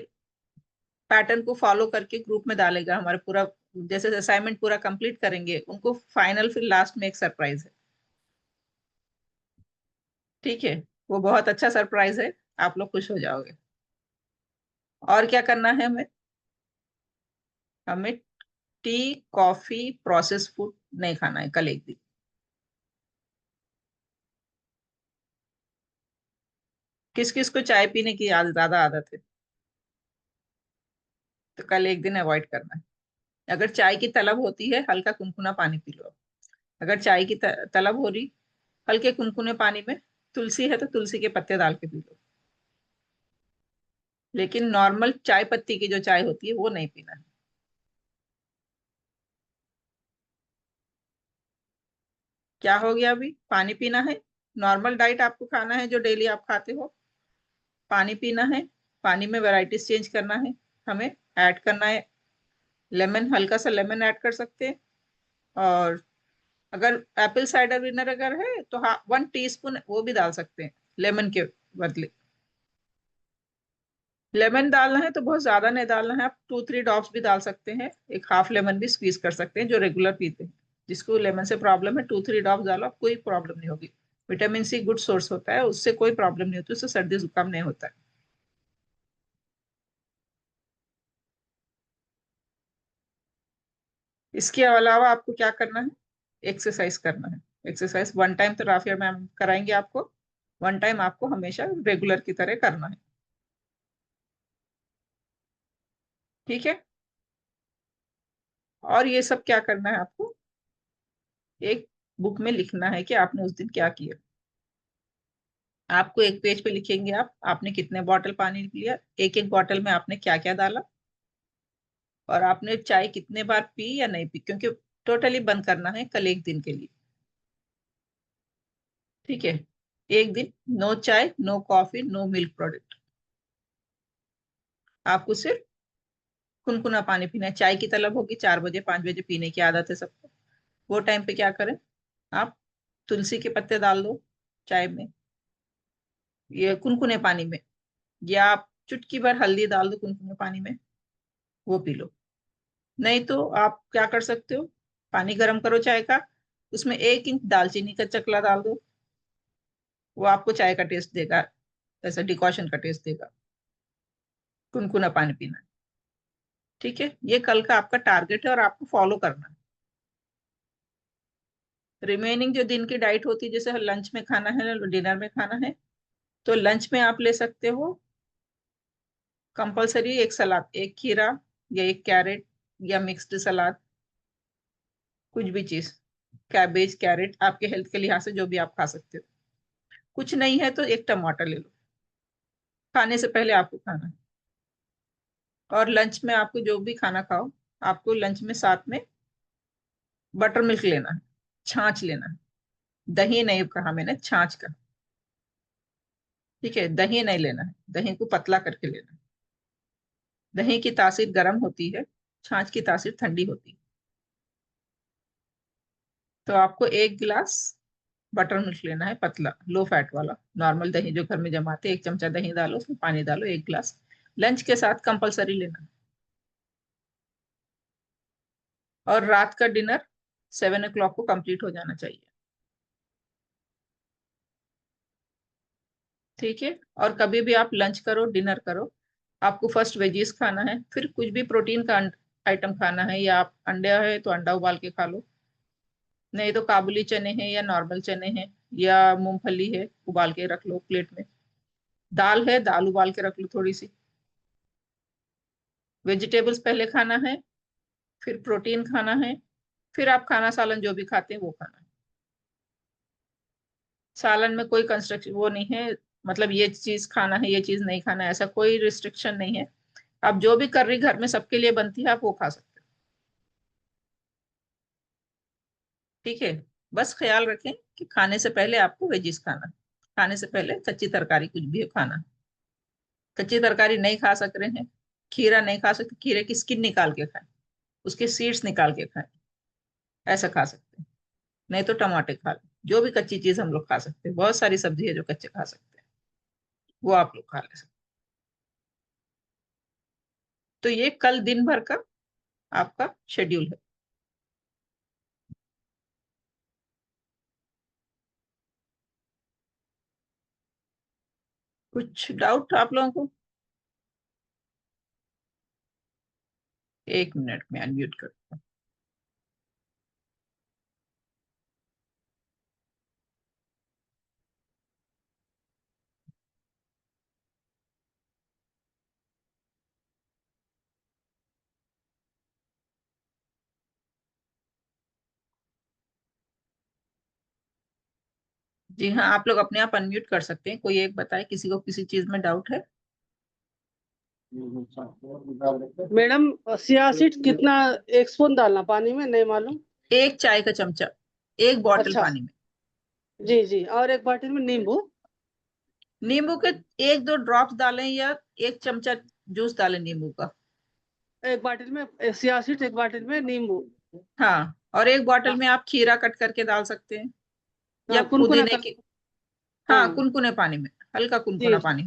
पैटर्न को फॉलो करके ग्रुप में डालेगा, हमारे पूरा जैसे असाइनमेंट पूरा कंप्लीट करेंगे, उनको फाइनल फिर लास्ट में एक सरप्राइज है। ठीक है, वो बहुत अच्छा सरप्राइज है, आप लोग खुश हो जाओगे। और क्या करना है हमें? हमें टी, कॉफी, प्रोसेस फूड नहीं खाना है कल एक दिन। किस किस को चाय पीने की ज्यादा आदत है? तो कल एक दिन अवॉइड करना है। अगर चाय की तलब होती है, हल्का कुनकुना पानी पी लो। अगर चाय की तलब हो रही, हल्के कुनकुने पानी में तुलसी है तो तुलसी के पत्ते डाल के पी लो। लेकिन नॉर्मल चाय पत्ती की जो चाय होती है वो नहीं पीना है। क्या हो गया? अभी पानी पीना है, नॉर्मल डाइट आपको खाना है जो डेली आप खाते हो। पानी पीना है, पानी में वैरायटीज चेंज करना है, हमें ऐड करना है लेमन, हल्का सा लेमन ऐड कर सकते हैं। और अगर एप्पल साइडर विनेगर अगर है तो हाँ 1 टीस्पून वो भी डाल सकते हैं लेमन के बदले। लेमन डालना है तो बहुत ज्यादा नहीं डालना है, आप 2-3 ड्रॉप्स भी डाल सकते हैं, एक हाफ लेमन भी स्क्वीज कर सकते हैं जो रेगुलर पीते हैं। जिसको लेमन से प्रॉब्लम है 2-3 ड्रॉप्स डालो, आप कोई प्रॉब्लम नहीं होगी। विटामिन सी गुड सोर्स होता है, उससे कोई प्रॉब्लम नहीं होती, उससे सर्दी जुकाम नहीं होता है। इसके अलावा आपको क्या करना है, एक्सरसाइज करना है। एक्सरसाइज 1 टाइम तो राफिया मैम कराएंगे आपको, 1 टाइम आपको हमेशा रेगुलर की तरह करना है। ठीक है। और ये सब क्या करना है आपको, एक बुक में लिखना है कि आपने उस दिन क्या किया। आपको एक पेज पे लिखेंगे आप, आपने कितने बॉटल पानी लिया, एक एक बॉटल में आपने क्या क्या डाला, और आपने चाय कितने बार पी या नहीं पी, क्योंकि टोटली बंद करना है कल एक दिन के लिए। ठीक है। एक दिन नो चाय, no coffee, no milk product. आपको सिर्फ कुनकुना पानी पीना है। चाय की तलब होगी 4 बजे 5 बजे पीने की आदत है सबको, वो टाइम पे क्या करें, आप तुलसी के पत्ते डाल दो चाय में, ये कुनकुने पानी में, या आप चुटकी भर हल्दी डाल दो कुनकुने पानी में, वो पी लो। नहीं तो आप क्या कर सकते हो, पानी गर्म करो चाय का, उसमें 1 इंच दालचीनी का चकला डाल दो, वो आपको चाय का टेस्ट देगा, ऐसा डिकॉशन का टेस्ट देगा। कुनकुना पानी पीना है। ठीक है, ये कल का आपका टारगेट है और आपको फॉलो करना है। रिमेनिंग जो दिन की डाइट होती है, जैसे लंच में खाना है, डिनर में खाना है, तो लंच में आप ले सकते हो कंपलसरी एक सलाद, एक खीरा या एक कैरेट या मिक्स्ड सलाद, कुछ भी चीज, कैबेज कैरेट, आपके हेल्थ के लिहाज से जो भी आप खा सकते हो। कुछ नहीं है तो एक टमाटर ले लो, खाने से पहले आपको खाना है। और लंच में आपको जो भी खाना खाओ, आपको लंच में साथ में बटर मिल्क लेना है, छाछ लेना है। दही नहीं कहा मैंने, छाछ का। ठीक है, दही नहीं लेना है, दही को पतला करके लेना है। दही की तासीर गर्म होती है, छाछ की तासीर ठंडी होती है। तो आपको 1 गिलास बटर मिल्क लेना है, पतला लो फैट वाला, नॉर्मल दही जो घर में जमाते हैं। 1 चमचा दही डालो, उसमें पानी डालो, 1 गिलास लंच के साथ कंपलसरी लेना है। और रात का डिनर 7 o'clock को कंप्लीट हो जाना चाहिए। ठीक है। और कभी भी आप लंच करो डिनर करो, आपको फर्स्ट वेजीज खाना है, फिर कुछ भी प्रोटीन का आइटम खाना है, या आप अंडा है तो अंडा उबाल के खा लो, नहीं तो काबुली चने हैं या नॉर्मल चने हैं या मूंगफली है, उबाल के रख लो प्लेट में। दाल है, दाल उबाल के रख लो थोड़ी सी। वेजिटेबल्स पहले खाना है, फिर प्रोटीन खाना है, फिर आप खाना सालन जो भी खाते हैं वो खाना है। सालन में कोई कंस्ट्रक्शन वो नहीं है, मतलब ये चीज खाना है ये चीज नहीं खाना है, ऐसा कोई रिस्ट्रिक्शन नहीं है। आप जो भी कर रही घर में सबके लिए बनती है, आप वो खा सकते हो। ठीक है। बस ख्याल रखें कि खाने से पहले आपको वेजिस खाना है, खाने से पहले कच्ची तरकारी कुछ भी खाना है। कच्ची तरकारी नहीं खा सक रहे हैं, खीरा नहीं खा सकते, खीरे की स्किन निकाल के खाएं, उसके सीड्स निकाल के खाएं, ऐसा खा सकते हैं। नहीं तो टमाटर खा लें, जो भी कच्ची चीज हम लोग खा सकते हैं, बहुत सारी सब्जी है जो कच्चे खा सकते हैं, वो आप लोग खा ले सकते हैं। तो ये कल दिन भर का आपका शेड्यूल है। कुछ डाउट आप लोगों को? 1 मिनट में अनम्यूट कर। जी हाँ, आप लोग अपने आप अनम्यूट कर सकते हैं, कोई एक बताए किसी को किसी चीज में डाउट है। मैडम सियासिट कितना, 1 स्पून डालना पानी में, नहीं मालूम। 1 चाय का चमचा 1 बॉटल अच्छा पानी में। जी जी, और 1 बाल्टी में नींबू। नींबू के 1-2 ड्रॉप्स डालें या 1 चमचा जूस डालें नींबू का। 1 बाल्टी में सियासिट, 1 बाल्टी में नींबू। हाँ, और 1 बॉटल हाँ में आप खीरा कट करके डाल सकते हैं, या हाँ, कुनकुना पुदीने कर। की। हाँ हाँ, कुनकुने पानी में, हल्का जी कुनकुना पानी।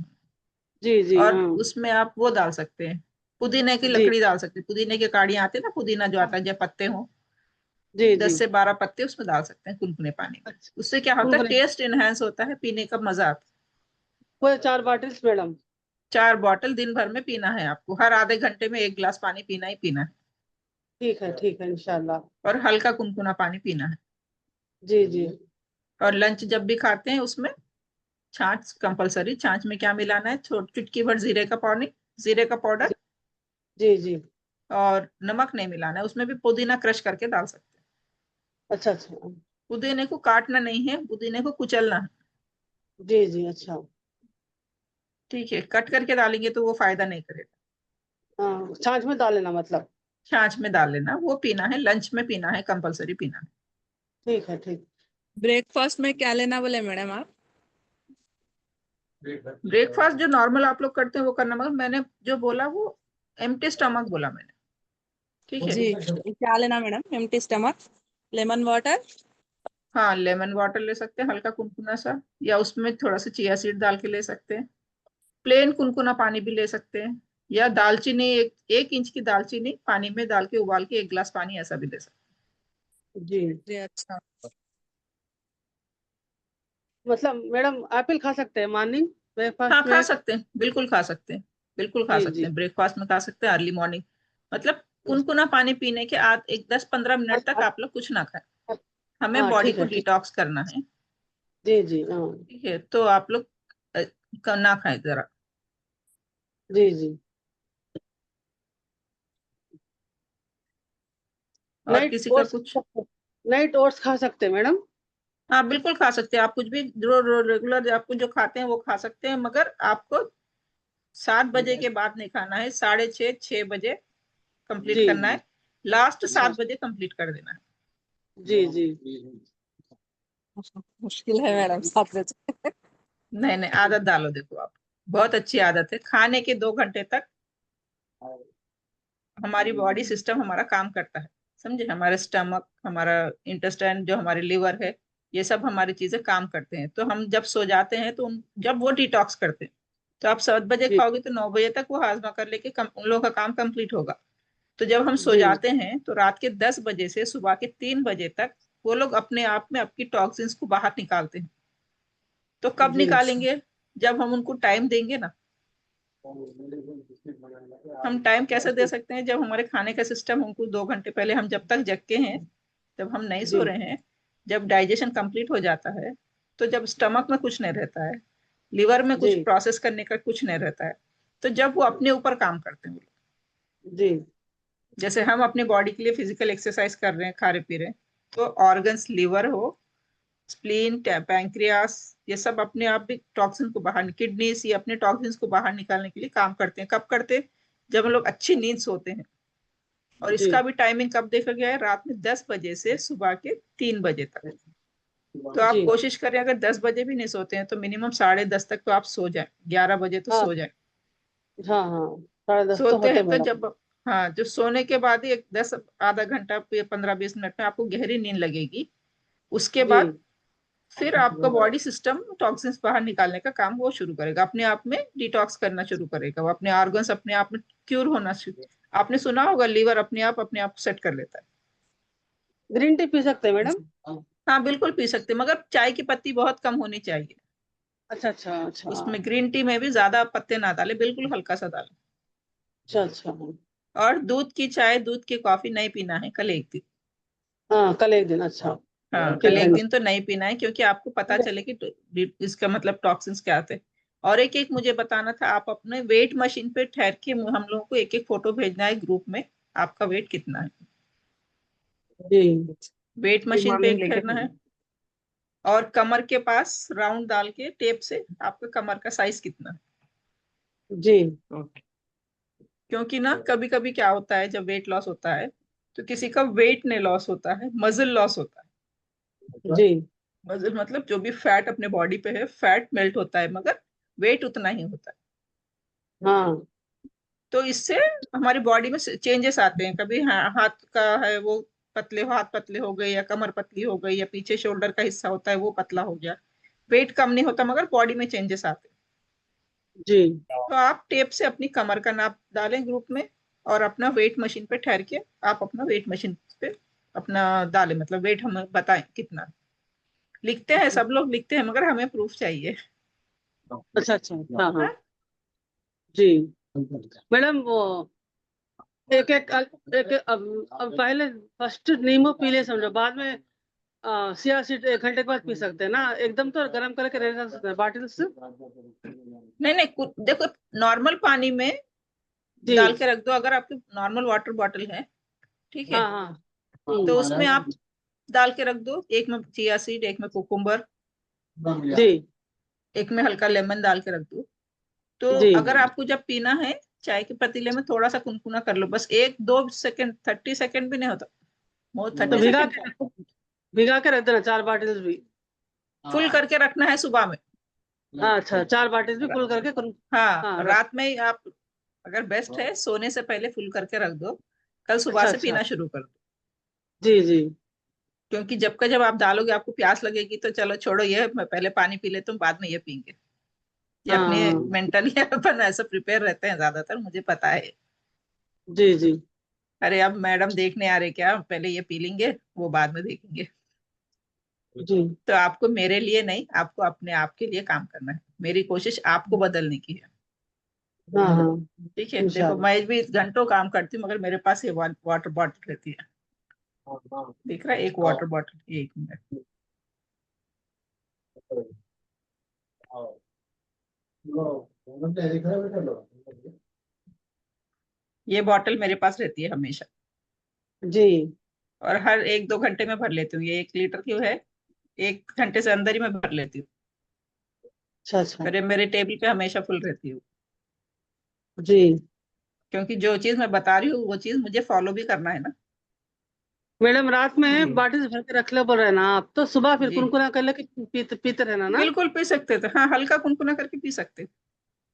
जी जी और हाँ उसमें आप वो डाल सकते हैं, पुदीने की जी लकड़ी डाल सकते हैं, पुदीने के काड़ियाँ आते हैं ना, पुदीना जो आता है, जब पत्ते हो जी जी 10 से 12 पत्ते उसमें डाल सकते हैं कुनकुने पानी में। अच्छा उससे क्या होता है, कुनकुने टेस्ट इनहेंस होता है, पीने का मजा आता है। कोई 4 बॉटल्स मैडम? 4 बॉटल दिन भर में पीना है आपको, हर आधे घंटे में 1 गिलास पानी पीना ही पीना है, ठीक है इंशाल्लाह। और हल्का कुनकुना पानी पीना है। जी जी और लंच जब भी खाते हैं उसमें छाछ कंपलसरी। छाछ में क्या मिलाना है, चुटकी भर जीरे का पाउडर, जी जी और नमक नहीं मिलाना है। उसमें भी पुदीना क्रश करके डाल सकते हैं। अच्छा अच्छा पुदीने को काटना नहीं है, पुदीने को कुचलना है। जी जी अच्छा ठीक है, कट करके डालेंगे तो वो फायदा नहीं करेगा। हाँ छाछ में डाल लेना मतलब? छाछ में डाल लेना, वो पीना है, लंच में पीना है, कंपलसरी पीना है। ठीक है ठीक। ब्रेकफास्ट में क्या लेना बोले मैडम आप? ब्रेकफास्ट जो नॉर्मल आप लोग करते हैं वो करना, मगर मैंने जो बोला वो एम्प्टी स्टमक बोला मैंने। ठीक है। जी क्या लेना madam? Empty stomach, lemon water. हाँ, लेमन वाटर ले सकते हैं हल्का कुनकुना सा, या उसमें थोड़ा सा चिया सीड डाल के ले सकते हैं। प्लेन कुनकुना पानी भी ले सकते हैं, या दालचीनी, 1 इंच की दालचीनी पानी में डाल के उबाल के 1 गिलास पानी, ऐसा भी ले सकते जी जी अच्छा। मतलब मैडम एप्पल खा सकते हैं मॉर्निंग हैं। हाँ, ब्रेकफास्ट खा में? सकते हैं, बिल्कुल खा सकते हैं, बिल्कुल खा जी सकते जी हैं, ब्रेकफास्ट में खा सकते हैं, अर्ली मॉर्निंग। मतलब कुनकुना पानी पीने के आध एक 10-15 मिनट तक आप लोग कुछ ना खाएं। हमें हाँ बॉडी ठीक को है ठीक। डिटॉक्स करना है। जी जी हाँ ठीक है, तो आप लोग ना खाएं जरा। जी जी। और नाइट किसी का ओट्स, कुछ। नाइट ओट्स खा सकते हैं मैडम? हाँ, बिल्कुल खा सकते हैं आप, कुछ भी जो रेगुलर आपको जो खाते हैं वो खा सकते हैं, मगर आपको 7 बजे के बाद नहीं खाना है। 6:30-6 बजे कंप्लीट जी करना है, लास्ट अच्छा 7 बजे कंप्लीट कर देना है। जी जी मुश्किल है मैडम 7 बजे। नहीं नहीं, आदत डालो, देखो आप, बहुत अच्छी आदत है। खाने के 2 घंटे तक हमारी बॉडी सिस्टम हमारा काम करता है, समझे, हमारे स्टमक, हमारा इंटेस्टाइन, जो हमारे लिवर है, ये सब हमारी चीजें काम करते हैं। तो हम जब सो जाते हैं तो जब वो डिटॉक्स करते हैं, तो आप 7 बजे जी खाओगे तो 9 बजे तक वो हाजमा कर लेके उन लोगों का काम कंप्लीट होगा। तो जब हम सो जी जाते हैं तो रात के 10 बजे से सुबह के 3 बजे तक वो लोग अपने आप में आपकी टॉक्सिन्स को बाहर निकालते हैं। तो कब जी निकालेंगे, जब हम उनको टाइम देंगे ना। हम टाइम कैसे दे सकते हैं, जब हमारे खाने का सिस्टम हमको 2 घंटे पहले, हम जब तक जगते हैं, जब हम नहीं सो जी रहे हैं, जब डाइजेशन कंप्लीट हो जाता है, तो जब स्टमक में कुछ नहीं रहता है, लिवर में कुछ जी प्रोसेस करने का कुछ नहीं रहता है, तो जब वो अपने ऊपर काम करते हैं। जी जैसे हम अपने बॉडी के लिए फिजिकल एक्सरसाइज कर रहे हैं, खा रहे पी रहे हैं, तो ऑर्गन्स, लिवर हो, स्प्लीन, पैंक्रियास, ये सब अपने आप भी टॉक्सिन को बाहर, किडनीज, ये अपने टॉक्सिन्स को बाहर निकालने के लिए काम करते हैं। कब करते हैं, जब हम लोग अच्छी नींद सोते हैं। और जी इसका भी टाइमिंग कब देखा गया है, रात में 10 बजे से सुबह के 3 बजे तक। तो आप जी कोशिश करें, अगर 10 बजे भी नहीं सोते हैं तो मिनिमम 10:30 तक तो आप सो जाए, 11 बजे तो हाँ सो जाए। हाँ हाँ 10:30 तो सोते होते हैं तो मैडम। जब, हाँ, जो सोने के बाद ही एक आधा घंटा, 15-20 मिनट में आपको गहरी नींद लगेगी। उसके जी बाद फिर आपका बॉडी सिस्टम टॉक्सिन्स बाहर निकालने का काम वो शुरू करेगा, अपने आप में डिटॉक्स करना शुरू करेगा, वो अपने ऑर्गन्स अपने आप में क्यूर होना शुरू। आपने सुना होगा, लीवर अपने आप सेट कर लेता है। ग्रीन टी पी सकते हैं मैडम? हाँ, बिल्कुल पी सकते हैं, मगर चाय की पत्ती बहुत कम होनी चाहिए। अच्छा अच्छा अच्छा उसमें ग्रीन टी में भी ज्यादा पत्ते ना डालें, बिल्कुल हल्का सा डालें। अच्छा अच्छा और दूध की चाय, दूध की कॉफी नहीं पीना है कल एक दिन। हाँ कल एक दिन अच्छा। हाँ, कल ठीक है एक दिन तो नहीं पीना है, क्योंकि आपको पता चले कि इसका मतलब टॉक्सिन्स क्या आते हैं। और एक एक मुझे बताना था, आप अपने वेट मशीन पे ठहर के हम लोगों को एक एक फोटो भेजना है ग्रुप में, आपका वेट कितना है। जी वेट मशीन पे एक ठहरना है, और कमर के पास राउंड डाल के टेप से आपका कमर का साइज कितना है। जी क्योंकि ना कभी कभी क्या होता है, जब वेट लॉस होता है तो किसी का वेट नहीं लॉस होता है, मसल लॉस होता है। जी मसल मतलब जो भी फैट अपने बॉडी पे है, फैट मेल्ट होता है, मगर वेट उतना ही होता है। हाँ तो इससे हमारी बॉडी में चेंजेस आते हैं। कभी हाथ का है वो पतले, हाथ पतले हो गए, या कमर पतली हो गई, या पीछे शोल्डर का हिस्सा होता है वो पतला हो गया। वेट कम नहीं होता, मगर बॉडी में चेंजेस आते हैं। जी तो आप टेप से अपनी कमर का नाप डालें ग्रुप में, और अपना वेट मशीन पे ठहर के आप अपना वेट मशीन पे अपना डालें, मतलब वेट हमें बताएं कितना। लिखते हैं, सब लोग लिखते हैं, मगर हमें प्रूफ चाहिए। अच्छा अच्छा हाँ हाँ जी मैडम वो एक एक एक अब पहले फर्स्ट नींबू पी ले समझो, बाद में चिया सीड 1 घंटे के बाद पी सकते हैं ना, एकदम तो गर्म करके रह सकते हैं बॉटल से। नहीं नहीं, देखो, नॉर्मल पानी में जी डाल के रख दो, अगर आपकी नॉर्मल वाटर बॉटल है, ठीक है, हाँ हाँ तो उसमें आप डाल के रख दो, एक में चिया सीड, एक में कुकुम्बर, जी एक में हल्का लेमन डाल के रख दो। तो जी अगर आपको जब पीना है, चाय के पतीले में थोड़ा सा कुनकुना कर लो, बस 1-2 सेकंड, 30 सेकंड भी नहीं होता, वो तो 30 सेकंड भिगा के रख देना 4 बॉटल्स भी। फुल करके रखना है सुबह में। हाँ अच्छा 4 बॉटल्स भी फुल करके हाँ, हाँ रख। रात में ही आप, अगर बेस्ट है सोने से पहले फुल करके रख दो, कल सुबह अच्छा से अच्छा पीना शुरू कर दो। जी जी क्योंकि जब आप डालोगे आपको प्यास लगेगी, तो चलो छोड़ो ये, मैं पहले पानी पी लेता हूँ, बाद में ये पीएंगे। ये हाँ अपने हाँ मेंटली अपन ऐसा प्रिपेयर रहते हैं ज्यादातर, मुझे पता है। जी जी अरे अब मैडम देखने आ रहे क्या, पहले ये पी लेंगे, वो बाद में देखेंगे। जी तो आपको मेरे लिए नहीं, आपको अपने आप के लिए काम करना है, मेरी कोशिश आपको बदलने की है। हाँ हाँ ठीक है, देखो इंशाल्लाह। मैं भी घंटों काम करती हूँ, मगर मेरे पास ये वाटर बॉटल रहती है। दिख रहा है, एक वाटर बॉटल, 1 मिनट। ये बॉटल मेरे पास रहती है हमेशा, जी और हर 1-2 घंटे में भर लेती हूँ। ये 1 लीटर की है, 1 घंटे से अंदर ही मैं भर लेती हूँ। अच्छा अच्छा मेरे टेबल पे हमेशा फुल रहती है, जी क्योंकि जो चीज मैं बता रही हूँ वो चीज मुझे फॉलो भी करना है ना। मैडम रात जी में बॉटल्स भर के रख ले बोल रहे हैं ना आप, तो सुबह फिर जी, कुनकुना कर लेके पीते पीते रहना ना। बिल्कुल पी सकते थे, हाँ, हल्का कुनकुना करके पी सकते थे।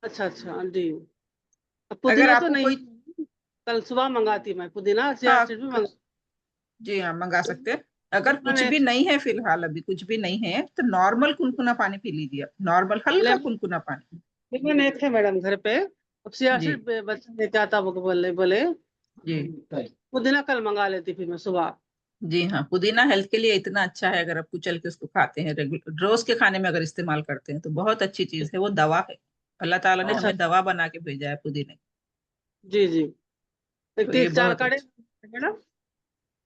अच्छा अच्छा जी। अब अगर पुदीना तो आपको नहीं कोई, है, कल सुबह मंगाती मैं पुदीना हाँ, सियासत भी मंगा। जी हाँ, मंगा सकते हैं। अगर कुछ मैंने भी नहीं है फिलहाल, अभी कुछ भी नहीं है, तो नॉर्मल कुनकुना पानी पी लीजिए, नॉर्मल हल्का लेमन कुनकुना पानी। लेमन एक थे मैडम घर पे, अब जी सियासत बच्चे लेके आता वो बोले बोले जी पुदीना कल मंगा लेती फिर मैं सुबह। जी हाँ, पुदीना हेल्थ के लिए इतना अच्छा है, अगर आप कुचल के उसको खाते हैं, रेगुलर रोज के खाने में अगर इस्तेमाल करते हैं, तो बहुत अच्छी चीज है, वो दवा है। अल्लाह ताला ने अच्छा हमें दवा बना के भेजा है पुदीने। जी जी एक तो ये 3-4 बहुत काढ़े अच्छा, मैडम।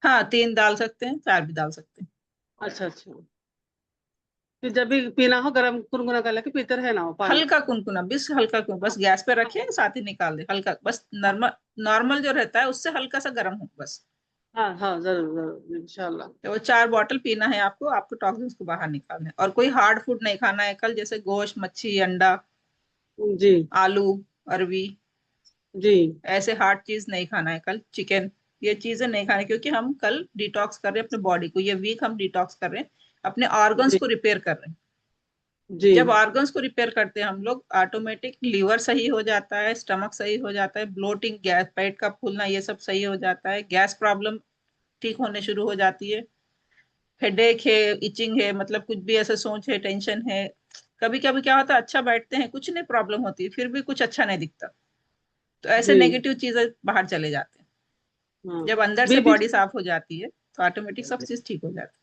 हाँ, 3 डाल सकते हैं, 4 भी डाल सकते हैं। अच्छा अच्छा फिर जब भी पीना हो गरम गुनगुना कर लेके पीते रहे ना हो पानी। हल्का कुनकुना, बस हल्का क्यों, बस गैस पे रखे, साथ ही निकाल दे, हल्का, बस नॉर्मल, नॉर्मल जो रहता है उससे हल्का सा गर्म हो बस। हाँ हाँ जरूर जरूर इंशाल्लाह। तो वो 4 बॉटल पीना है आपको, आपको टॉक्सिन्स को बाहर निकालना है, और कोई हार्ड फूड नहीं खाना है कल, जैसे गोश्त, मच्छी, अंडा, जी आलू, अरवी, जी ऐसे हार्ड चीज नहीं खाना है कल, चिकन, ये चीजें नहीं खानी, क्योंकि हम कल डिटॉक्स कर रहे हैं अपने बॉडी को, ये वीक हम डिटॉक्स कर रहे हैं, अपने ऑर्गन्स जी को रिपेयर कर रहे हैं। जी जब ऑर्गन्स को रिपेयर करते हैं हम लोग, ऑटोमेटिक लीवर सही हो जाता है, स्टमक सही हो जाता है, ब्लोटिंग, गैस, पेट का फूलना, ये सब सही हो जाता है, गैस प्रॉब्लम ठीक होने शुरू हो जाती है, हेडेक है, इचिंग है, मतलब कुछ भी ऐसा सोच है, टेंशन है, कभी कभी क्या होता है, अच्छा बैठते हैं, कुछ नहीं प्रॉब्लम होती है, फिर भी कुछ अच्छा नहीं दिखता, तो ऐसे जी नेगेटिव चीजें बाहर चले जाते हैं। हाँ जब अंदर से बीपी बॉडी साफ हो जाती है, तो ऑटोमेटिक सब चीज ठीक हो जाती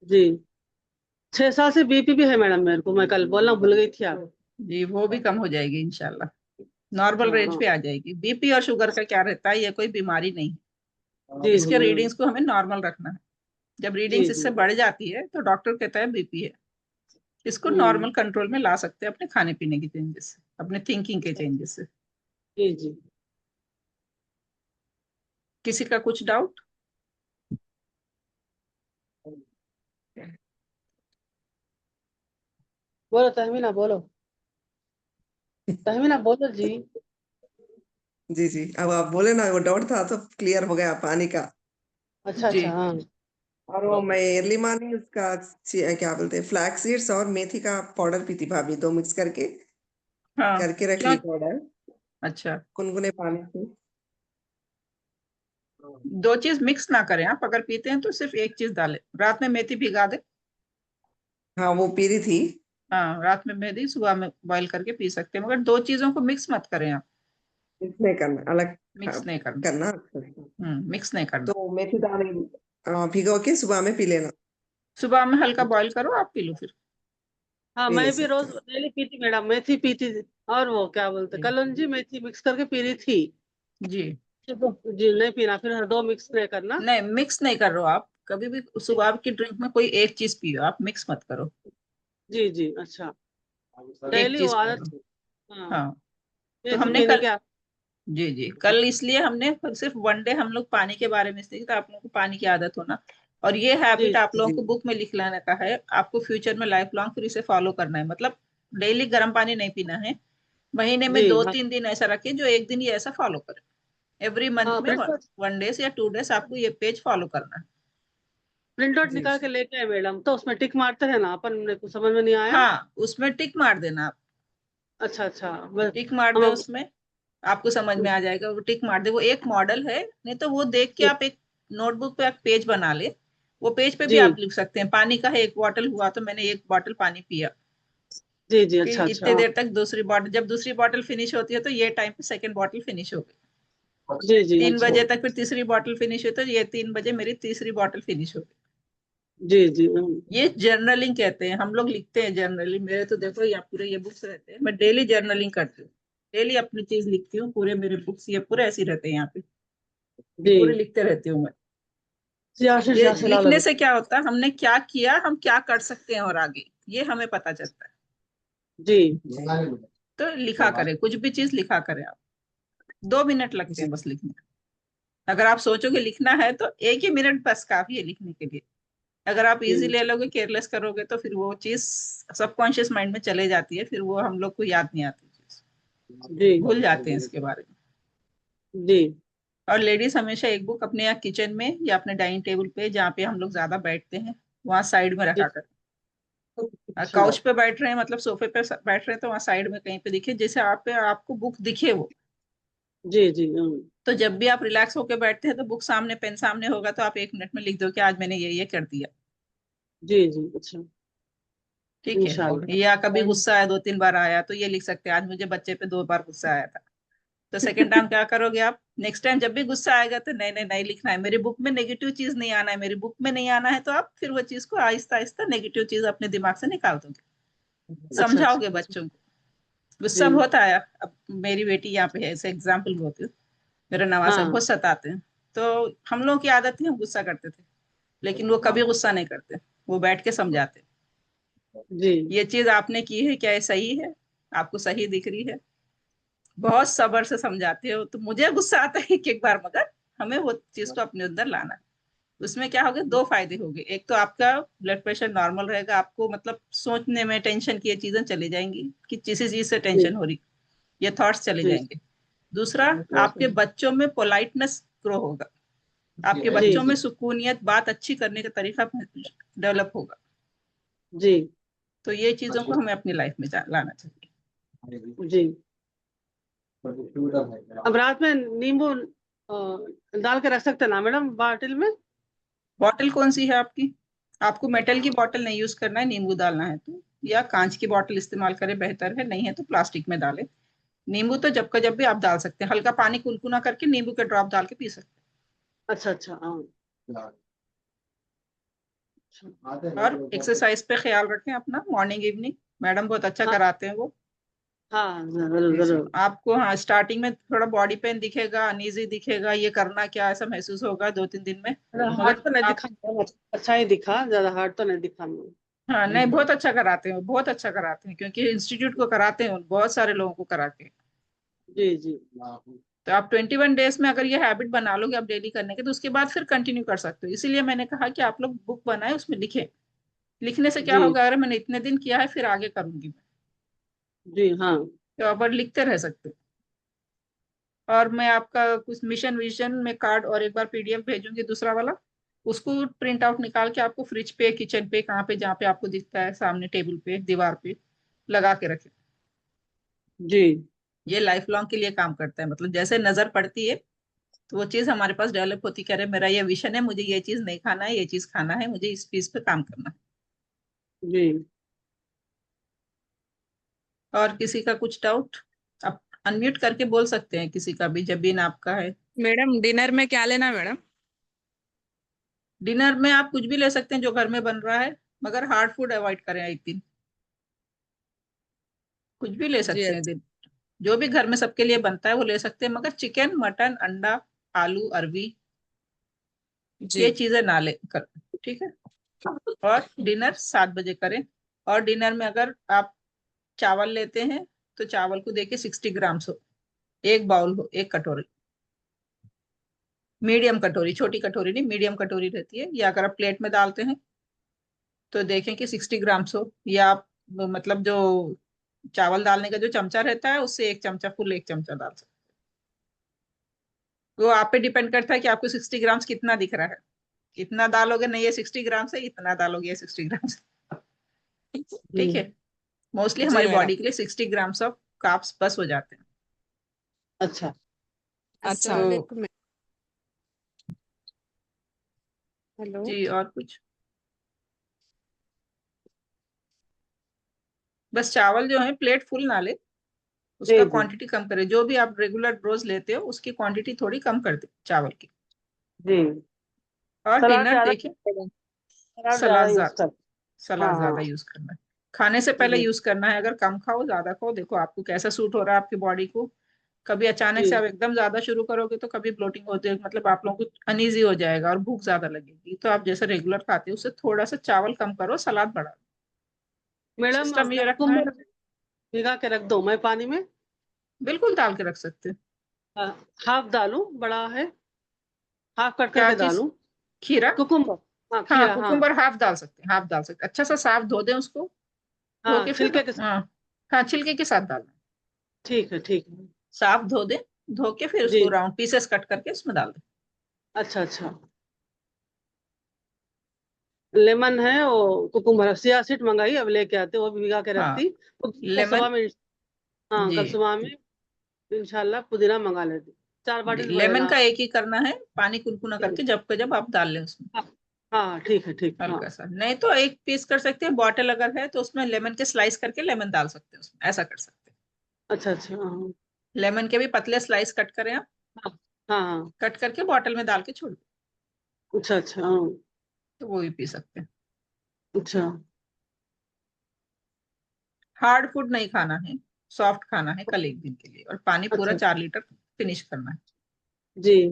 जी 6 साल से बीपी भी है मैडम मेरे को, मैं कल बोलना भूल गई थी आप। है जी, वो भी कम हो जाएगी इंशाल्लाह, नॉर्मल हाँ रेंज हाँ पे आ जाएगी। बीपी और शुगर का क्या रहता है, ये कोई बीमारी नहीं है, जी इसके जी रीडिंग्स को हमें नॉर्मल रखना है। जब जी रीडिंग्स जी इससे बढ़ जाती है, तो डॉक्टर कहता है बीपी है। इसको हम्म नॉर्मल कंट्रोल में ला सकते हैं अपने खाने पीने के चेंजेस से, अपने थिंकिंग के चेंजेस से। जी जी किसी का कुछ डाउट? बोलो तहमीना बोलो, तहमीना बोलो जी। जी जी, अब आप बोले ना, वो डाउट था तो क्लियर हो गया पानी का। अच्छा जी अच्छा हाँ और वो मैं अर्ली मॉर्निंग उसका क्या बोलते हैं, फ्लैक्स सीड्स और मेथी का पाउडर पीती भाभी, दो मिक्स करके हाँ, करके रख क्यों? ली पाउडर, अच्छा, गुनगुने पानी से। 2 चीज मिक्स ना करें आप, अगर पीते हैं तो सिर्फ एक चीज डालें, रात में मेथी भिगा दे। हाँ वो पी रही थी। हाँ, रात में मेहंदी सुबह में बॉईल करके पी सकते हैं, मगर दो चीजों को मिक्स मत करें आप। इसमें करना अलग मिक्स नहीं करना। करना। मिक्स नहीं करना। तो मेथी दाने भिगो के सुबह में पी लेना। सुबह में हल्का बॉईल करो, आप पी लो फिर। हाँ पी मैं ले भी रोज सकते डेली पीती मैडम, मेथी पीती थी। और वो क्या बोलते, जी। कलौंजी मेथी मिक्स करके पी रही थी। जी जी नहीं पीना, फिर दो मिक्स नहीं करना। नहीं, मिक्स नहीं कर रहे हो आप कभी भी। सुबह की ड्रिंक में कोई एक चीज पियो, आप मिक्स मत करो। जी जी अच्छा, एक डेली वो चीज आदत। पियो। हाँ, हाँ, तो मेथी हमने पीने कल, क्या। जी जी, कल इसलिए हमने सिर्फ वन डे हम लोग पानी के बारे में सीखे, तो आप लोगों को पानी की आदत होना। और ये हैबिट जी आप लोगों को जी। बुक में लिख लेने का है, आपको फ्यूचर में लाइफ लॉन्ग फिर इसे फॉलो करना है। मतलब डेली गर्म पानी नहीं पीना है, महीने में जी। दो हाँ तीन दिन ऐसा रखिए जो एक दिन ये ऐसा फॉलो करे। एवरी मंथ हाँ, में वन डेज या 2 डेज आपको ये पेज फॉलो करना है। प्रिंट आउट जी निकाल के लेके आए मैडम, तो उसमें टिक मारते हैं ना अपन, मेरे को समझ में नहीं आया। हाँ, उसमें टिक मार देना आप। अच्छा अच्छा, बस। टिक मार दे हम उसमें, आपको समझ में आ जाएगा। वो टिक मार दे, वो एक मॉडल है। नहीं तो वो देख के आप एक नोटबुक पे एक पेज बना ले। वो पेज पे भी जी आप लिख सकते हैं, पानी का है 1 बॉटल हुआ तो मैंने 1 बॉटल पानी पिया। जी जी फिर अच्छा अच्छा। इतने देर तक दूसरी बॉटल, जब दूसरी बॉटल फिनिश होती है तो ये टाइम पे सेकंड बॉटल फिनिश हो गई। जी जी 3 बजे अच्छा। तक फिर तीसरी बॉटल फिनिश हुई, तो ये 3 बजे मेरी तीसरी बॉटल फिनिश हो गई। जी जी ये जर्नलिंग कहते हैं, हम लोग लिखते हैं जर्नलिंग। मेरे तो देखो यहाँ पूरे ये बुक्स रहते हैं, मैं डेली जर्नलिंग करती हूँ। डेली अपनी चीज लिखती हूँ, पूरे मेरे बुक्स ये पूरे ऐसे ही रहते हैं यहाँ पे। ये जी। पूरे लिखते रहती हूँ मैं। ये यहाँ से ला लिखने लगे। से क्या होता है, हमने क्या किया, हम क्या कर सकते हैं और आगे, ये हमें पता चलता है। जी तो लिखा करें, कुछ भी चीज लिखा करें आप। 2 मिनट लगते हैं बस लिखने में। अगर आप सोचोगे लिखना है तो 1 ही मिनट बस काफी है लिखने के लिए। अगर आप इजी ले लोगे, केयरलेस करोगे, तो फिर वो चीज सबकॉन्शियस माइंड में चले जाती है, फिर वो हम लोग को याद नहीं आती चीज, जी भूल जाते हैं इसके बारे में। जी और लेडीज हमेशा एक बुक अपने यहाँ किचन में या अपने डाइनिंग टेबल पे, जहाँ पे हम लोग ज्यादा बैठते हैं, वहाँ साइड में जी रखा करें। अच्छा। काउच पे बैठ रहे हैं, मतलब सोफे पे बैठ रहे हैं, तो वहाँ साइड में कहीं पे दिखे, जैसे आप आपको बुक दिखे वो। जी जी तो जब भी आप रिलैक्स होकर बैठते हैं तो बुक सामने, पेन सामने होगा, तो आप 1 मिनट में लिख दो कि आज मैंने ये कर दिया। जी जी अच्छा। ठीक है। इंशाल्लाह। या कभी गुस्सा आया, 2-3 बार आया, तो ये लिख सकते हैं, आज मुझे बच्चे पे 2 बार गुस्सा आया था। तो सेकंड टाइम क्या करोगे आप, नेक्स्ट टाइम जब भी गुस्सा आएगा तो नहीं नहीं नहीं लिखना है, मेरी बुक में नेगेटिव चीज नहीं आना है, मेरी बुक में नहीं आना है, तो आप फिर वो चीज को आहिस्ता आहिस्ता नेगेटिव चीज अपने दिमाग से निकाल दोगे। अच्छा अच्छा समझाओगे अच्छा। बच्चों को। गुस्सा जी बहुत आया, अब मेरी बेटी यहाँ पे है, ऐसे एग्जाम्पल बहुत है, मेरा नवासा हाँ बहुत सताते हैं। तो हम लोग की आदत थी, हम गुस्सा करते थे, लेकिन वो कभी गुस्सा नहीं करते, वो बैठ के समझाते। जी ये चीज आपने की है क्या, ये सही है, आपको सही दिख रही है, बहुत सब्र से समझाते हो। तो मुझे गुस्सा आता है एक एक बार, मगर हमें वो चीज को अपने अंदर लाना है। उसमें क्या होगा, 2 फायदे होंगे। एक तो आपका ब्लड प्रेशर नॉर्मल रहेगा, आपको मतलब सोचने में टेंशन की ये चीजें चली जाएंगी कि किसी चीज से जी टेंशन हो रही, ये थॉट्स चले जी जाएंगे। दूसरा, आपके बच्चों में पोलाइटनेस ग्रो होगा, आपके जी बच्चों में सुकूनियत, बात अच्छी करने का तरीका डेवलप होगा। जी तो ये चीजों को हमें अपनी लाइफ में लाना चाहिए। जी। अब रात में नींबू डाल के रख सकते हैं ना मैडम बाटिल में। बॉटल कौन सी है आपकी, आपको मेटल की बॉटल नहीं यूज करना है, नींबू डालना है तो, या कांच की बॉटल इस्तेमाल करें बेहतर है, नहीं है तो प्लास्टिक में डालें। नींबू तो जब का जब भी आप डाल सकते हैं, हल्का पानी कुनकुना करके नींबू के ड्रॉप डाल के पी सकते अच्छा अच्छा हाँ। हैं। और एक्सरसाइज पे ख्याल रखें अपना, मॉर्निंग इवनिंग। मैडम बहुत अच्छा हाँ कराते हैं वो। हाँ जरूर जरूर। आपको हाँ स्टार्टिंग में थोड़ा बॉडी पेन दिखेगा, अनईजी दिखेगा, ये करना क्या, ऐसा महसूस होगा 2-3 दिन में, हार्ड मगर तो नहीं आप, दिखा, अच्छा ही दिखा, ज्यादा हार्ड तो नहीं दिखा। हाँ नहीं, बहुत अच्छा कराते हैं, बहुत अच्छा कराते हैं, क्योंकि इंस्टीट्यूट को कराते हैं, बहुत सारे लोगों को कराते हैं। जी जी तो आप 21 डेज में अगर ये हैबिट बना लोगे आप डेली करने के, तो उसके बाद फिर कंटिन्यू कर सकते हो। इसीलिए मैंने कहा कि आप लोग बुक बनाए, उसमें लिखें। लिखने से क्या जी होगा, अगर मैंने इतने दिन किया है फिर आगे करूंगी मैं, जी हाँ तो आप और लिखते रह सकते हो। और मैं आपका कुछ मिशन विजन में कार्ड और एक बार पीडीएफ भेजूंगी, दूसरा वाला, उसको प्रिंट आउट निकाल के आपको फ्रिज पे, किचन पे, कहाँ पे, जहाँ पे आपको दिखता है, सामने टेबल पे, दीवार पे लगा के रखें। जी ये लाइफ लॉन्ग के लिए काम करता है, मतलब जैसे नजर पड़ती है तो वो चीज हमारे पास डेवलप होती, कह रहे मेरा ये विजन है, मुझे ये चीज नहीं खाना है, ये चीज खाना है, मुझे इस चीज पे काम करना है। जी और किसी का कुछ डाउट? आप अनम्यूट करके बोल सकते हैं किसी का भी, जब भी आपका है। मैडम डिनर में क्या लेना मैडम? डिनर में आप कुछ भी ले सकते हैं जो घर में बन रहा है, मगर हार्ड फूड अवॉइड करें एक दिन। कुछ भी ले जी सकते हैं अच्छा। दिन, जो भी घर में सबके लिए बनता है वो ले सकते हैं, मगर चिकन, मटन, अंडा, आलू, अरबी, ये जी चीजें ना ले कर। ठीक है। और डिनर 7 बजे करें। और डिनर में अगर आप चावल लेते हैं तो चावल को देखिए 60 ग्राम हो, एक बाउल हो, एक कटोरी, मीडियम कटोरी, छोटी कटोरी नहीं, मीडियम कटोरी रहती है। या अगर आप प्लेट में डालते हैं तो देखें कि 60 ग्राम हो, या आप मतलब जो चावल डालने का जो चमचा रहता है उससे एक चमचा फुल, एक चमचा डाल सकते हैं। वो आप पे डिपेंड करता है कि आपको 60 ग्राम कितना दिख रहा है। इतना डालोगे नहीं, ये 60 ग्राम से, इतना डालोगे ये 60 ग्राम से। ठीक है। मोस्टली जी हमारी मैडम। बॉडी के लिए 60 ग्राम ऑफ कार्ब्स बस हो जाते हैं। अच्छा। अच्छा। तो हेलो। जी, और कुछ? बस चावल जो है प्लेट फुल ना ले, जी उसका जी क्वांटिटी कम करें। जो भी आप रेगुलर रोज लेते हो उसकी क्वांटिटी थोड़ी कम कर दे चावल की। जी। और सलाद डिनर ज्यादा देखिए, सलाद ज्यादा सलाद यूज ज्यादा, कर। हाँ सलाद ज्यादा हाँ। यूज करना है। खाने से पहले जी यूज करना है। अगर कम खाओ ज्यादा खाओ, देखो आपको कैसा सूट हो रहा है आपकी बॉडी को। कभी अचानक से जी आप एकदम ज्यादा शुरू करोगे तो कभी ब्लोटिंग होती है, मतलब आप लोगों को अनईजी हो जाएगा और भूख ज्यादा लगेगी। तो आप जैसे रेगुलर खाते हो उससे थोड़ा सा चावल कम करो, सलाद बढ़ा दो। मैडम, सिस्टम ये रखना है। कुकुम्बर भिगा के रख दो मैं पानी में? बिल्कुल डाल के रख सकते हैं। हाफ डालूं, बड़ा है? हाफ कट क्या करके चीज? डालूं? खीरा? कुकुम्बर। हाँ हाँ, खीरा, हाँ। कुकुम्बर हाफ डाल सकते हैं, हाफ डाल सकते हैं। अच्छा सा साफ धो दें उसको, धो हाँ के फिर, छिलके के साथ। हाँ, हाँ छिलके के साथ डालना। ठीक है, ठीक है। साफ धो दें, धो के फिर जी। उसको राउंड पीसेस कट करके उसमें डाल दें। अच्छा अच्छा। लेमन है, वो कुकुम्बर चिया सीड मंगाई, अब लेके आते, वो भी भिगा के हाँ, रखती। तो कल लेमन। सुबह में, हाँ जी कल सुबह में इंशाल्लाह पुदीना मंगा लेती। 4 जी, बाटी लेमन पड़ेगा। का एक ही करना है, पानी कुनकुना जी। करके जब का जब आप डाल लें उसमें। हाँ हाँ, ठीक है, ठीक, हाँ। हल्का सा, नहीं तो एक पीस कर सकते हैं। बॉटल अगर है तो उसमें लेमन के स्लाइस करके लेमन डाल सकते हैं उसमें, ऐसा कर सकते हैं। अच्छा अच्छा, हाँ लेमन के भी पतले स्लाइस कट करें आप, हाँ हाँ हाँ। कट करके बॉटल में डाल के छोड़ दें, अच्छा अच्छा, हाँ। तो वो भी पी सकते हैं। अच्छा। हार्ड फूड नहीं खाना है, सॉफ्ट खाना है कल एक दिन के लिए। और पानी पूरा अच्छा 4 लीटर फिनिश करना है। जी।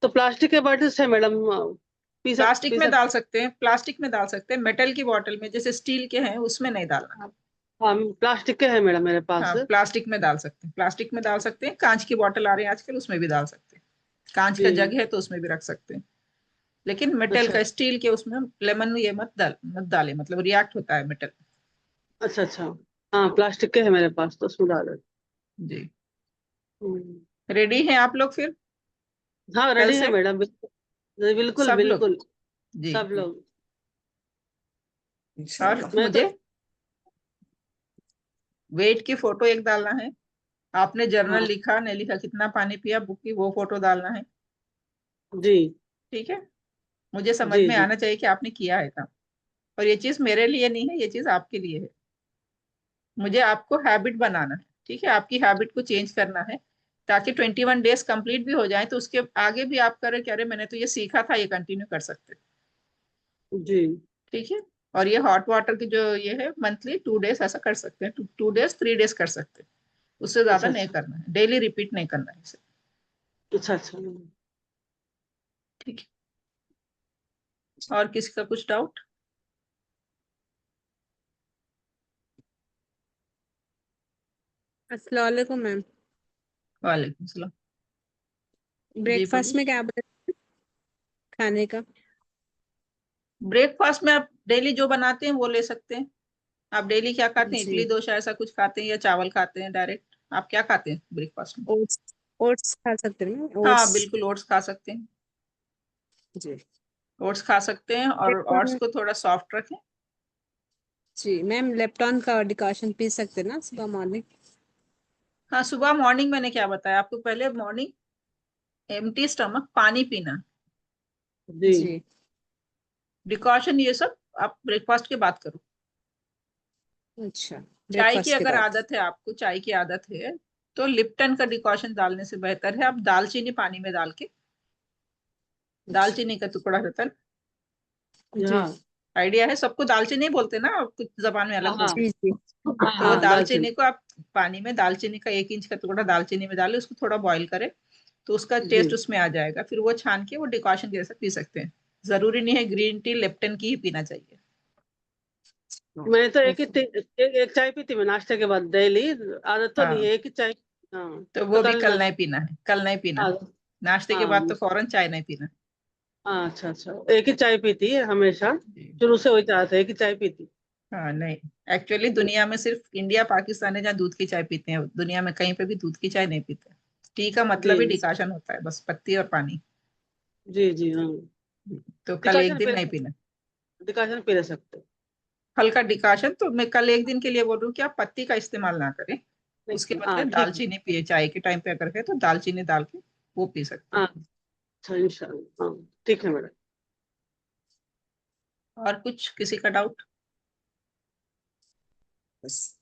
तो प्लास्टिक के बॉटल से मैडम प्लास्टिक पी में डाल सकते? सकते हैं, प्लास्टिक में डाल सकते हैं। मेटल की बोतल में, जैसे स्टील के हैं उसमें नहीं डालना। हाँ प्लास्टिक के है मैडम मेरे पास। हाँ, प्लास्टिक में डाल सकते हैं, प्लास्टिक में डाल सकते हैं। कांच की बोतल आ रही है आजकल, उसमें भी डाल सकते हैं। कांच का जी। जग है तो उसमें भी रख सकते हैं। लेकिन मेटल अच्छा का, स्टील के, उसमें लेमन ये मत डाले, मतलब रिएक्ट होता है मेटल। अच्छा अच्छा। हाँ प्लास्टिक के है मेरे पास, तो उसमें डाल देते। जी। हम्म। रेडी हैं आप लोग फिर हाँ कल रेडी है से? मैडम, बिल्कुल बिल्कुल सब लोग? बिल्कुल। जी। सब लोग। और इंशाल्लाह। मैं तो। मुझे वेट की फोटो एक डालना है। आपने जर्नल हाँ लिखा नहीं लिखा, कितना पानी पिया, बुक की, वो फोटो डालना है। जी ठीक है। मुझे समझ जी में जी। आना चाहिए कि आपने किया है काम। और ये चीज मेरे लिए नहीं है, ये चीज आपके लिए है। मुझे आपको हैबिट बनाना है। ठीक है, आपकी हैबिट को चेंज करना है, ताकि 21 डेज कंप्लीट भी हो जाए तो उसके आगे भी आप करें कि अरे मैंने तो ये सीखा था, ये कंटिन्यू कर सकते। जी। ठीक है। और ये हॉट वाटर की जो ये है, मंथली 2 डेज ऐसा कर सकते हैं, 2 डेज 3 डेज कर सकते हैं। उससे ज्यादा अच्छा नहीं अच्छा। करना है, डेली रिपीट नहीं करना है इसे। अच्छा अच्छा। ठीक है। और किसी का कुछ डाउट? अस्सलाम वालेकुम मैम। वालेकुम सलाम। जी ब्रेकफास्ट बोलिए। में क्या बना खाने का? ब्रेकफास्ट में आप डेली जो बनाते हैं वो ले सकते हैं। आप डेली क्या खाते हैं, इडली जी। डोसा ऐसा कुछ खाते हैं या चावल खाते हैं डायरेक्ट? आप क्या खाते हैं ब्रेकफास्ट में? ओट्स। ओट्स खा सकते हैं मैम, हाँ ओट्स। बिल्कुल, ओट्स खा सकते हैं। जी। ओट्स खा सकते हैं, और ओट्स लेप्टन। को थोड़ा सॉफ्ट रखें। जी मैम, लेप्टन का डिकॉशन पी सकते हैं ना सुबह मॉर्निंग? हाँ, सुबह मॉर्निंग मैंने क्या बताया आपको, पहले मॉर्निंग एम्प्टी स्टमक पानी पीना। जी। जी। डिकॉशन ये सब आप ब्रेकफास्ट के बाद करो। अच्छा। चाय की ब्रेकफास्ट के अगर बाद। आदत है आपको, चाय की आदत है तो लिप्टन का डिकॉशन डालने से बेहतर है आप दालचीनी पानी में डाल के, दालचीनी का टुकड़ा रहता है, जी हाँ आइडिया है सबको, दालचीनी बोलते हैं ना, कुछ जबान में अलग हाँ बोलते हैं। जी जी तो वो हाँ, दालचीनी। दालचीनी को आप पानी में, दालचीनी का 1 इंच का टुकड़ा दालचीनी में डाले, उसको थोड़ा बॉईल करें तो उसका जी टेस्ट उसमें आ जाएगा, फिर वो छान के वो डिकॉशन जैसा पी सकते हैं। जरूरी नहीं है ग्रीन टी लिप्टन की ही पीना चाहिए। मैंने तो एक चाय पीती मैं नाश्ते के बाद डेली, आदत तो नहीं हाँ है, एक ही चाय। हाँ तो तो वो भी कल कल नहीं पीना है, कल नहीं पीना हाँ है, नाश्ते के हाँ बाद तो फौरन चाय नहीं पीना। हाँ, अच्छा अच्छा, एक ही चाय पीती है हमेशा, जी। शुरू से वही चाहते है, एक ही चाय पीती। हाँ नहीं, एक्चुअली दुनिया में सिर्फ इंडिया पाकिस्तान है जहाँ दूध की चाय पीते हैं, दुनिया में कहीं पे भी दूध की चाय नहीं पीते। टी का मतलब ही जी डिकाशन होता है, बस पत्ती और पानी। जी जी हाँ, तो कल एक डिकाशन दिन पी नहीं पीना। डिकाशन पी ले सकते। हल्का डिकाशन, तो मैं कल एक दिन के लिए बोल रही हूँ कि आप पत्ती का इस्तेमाल ना करें, उसके बदले हाँ ठीक है। दालचीनी पिए, चाय के टाइम पे अगर है तो दालचीनी डाल के वो पी सकते हैं। हाँ अच्छा, इंशाल्लाह, हाँ ठीक है मैडम। और कुछ किसी का डाउट? बस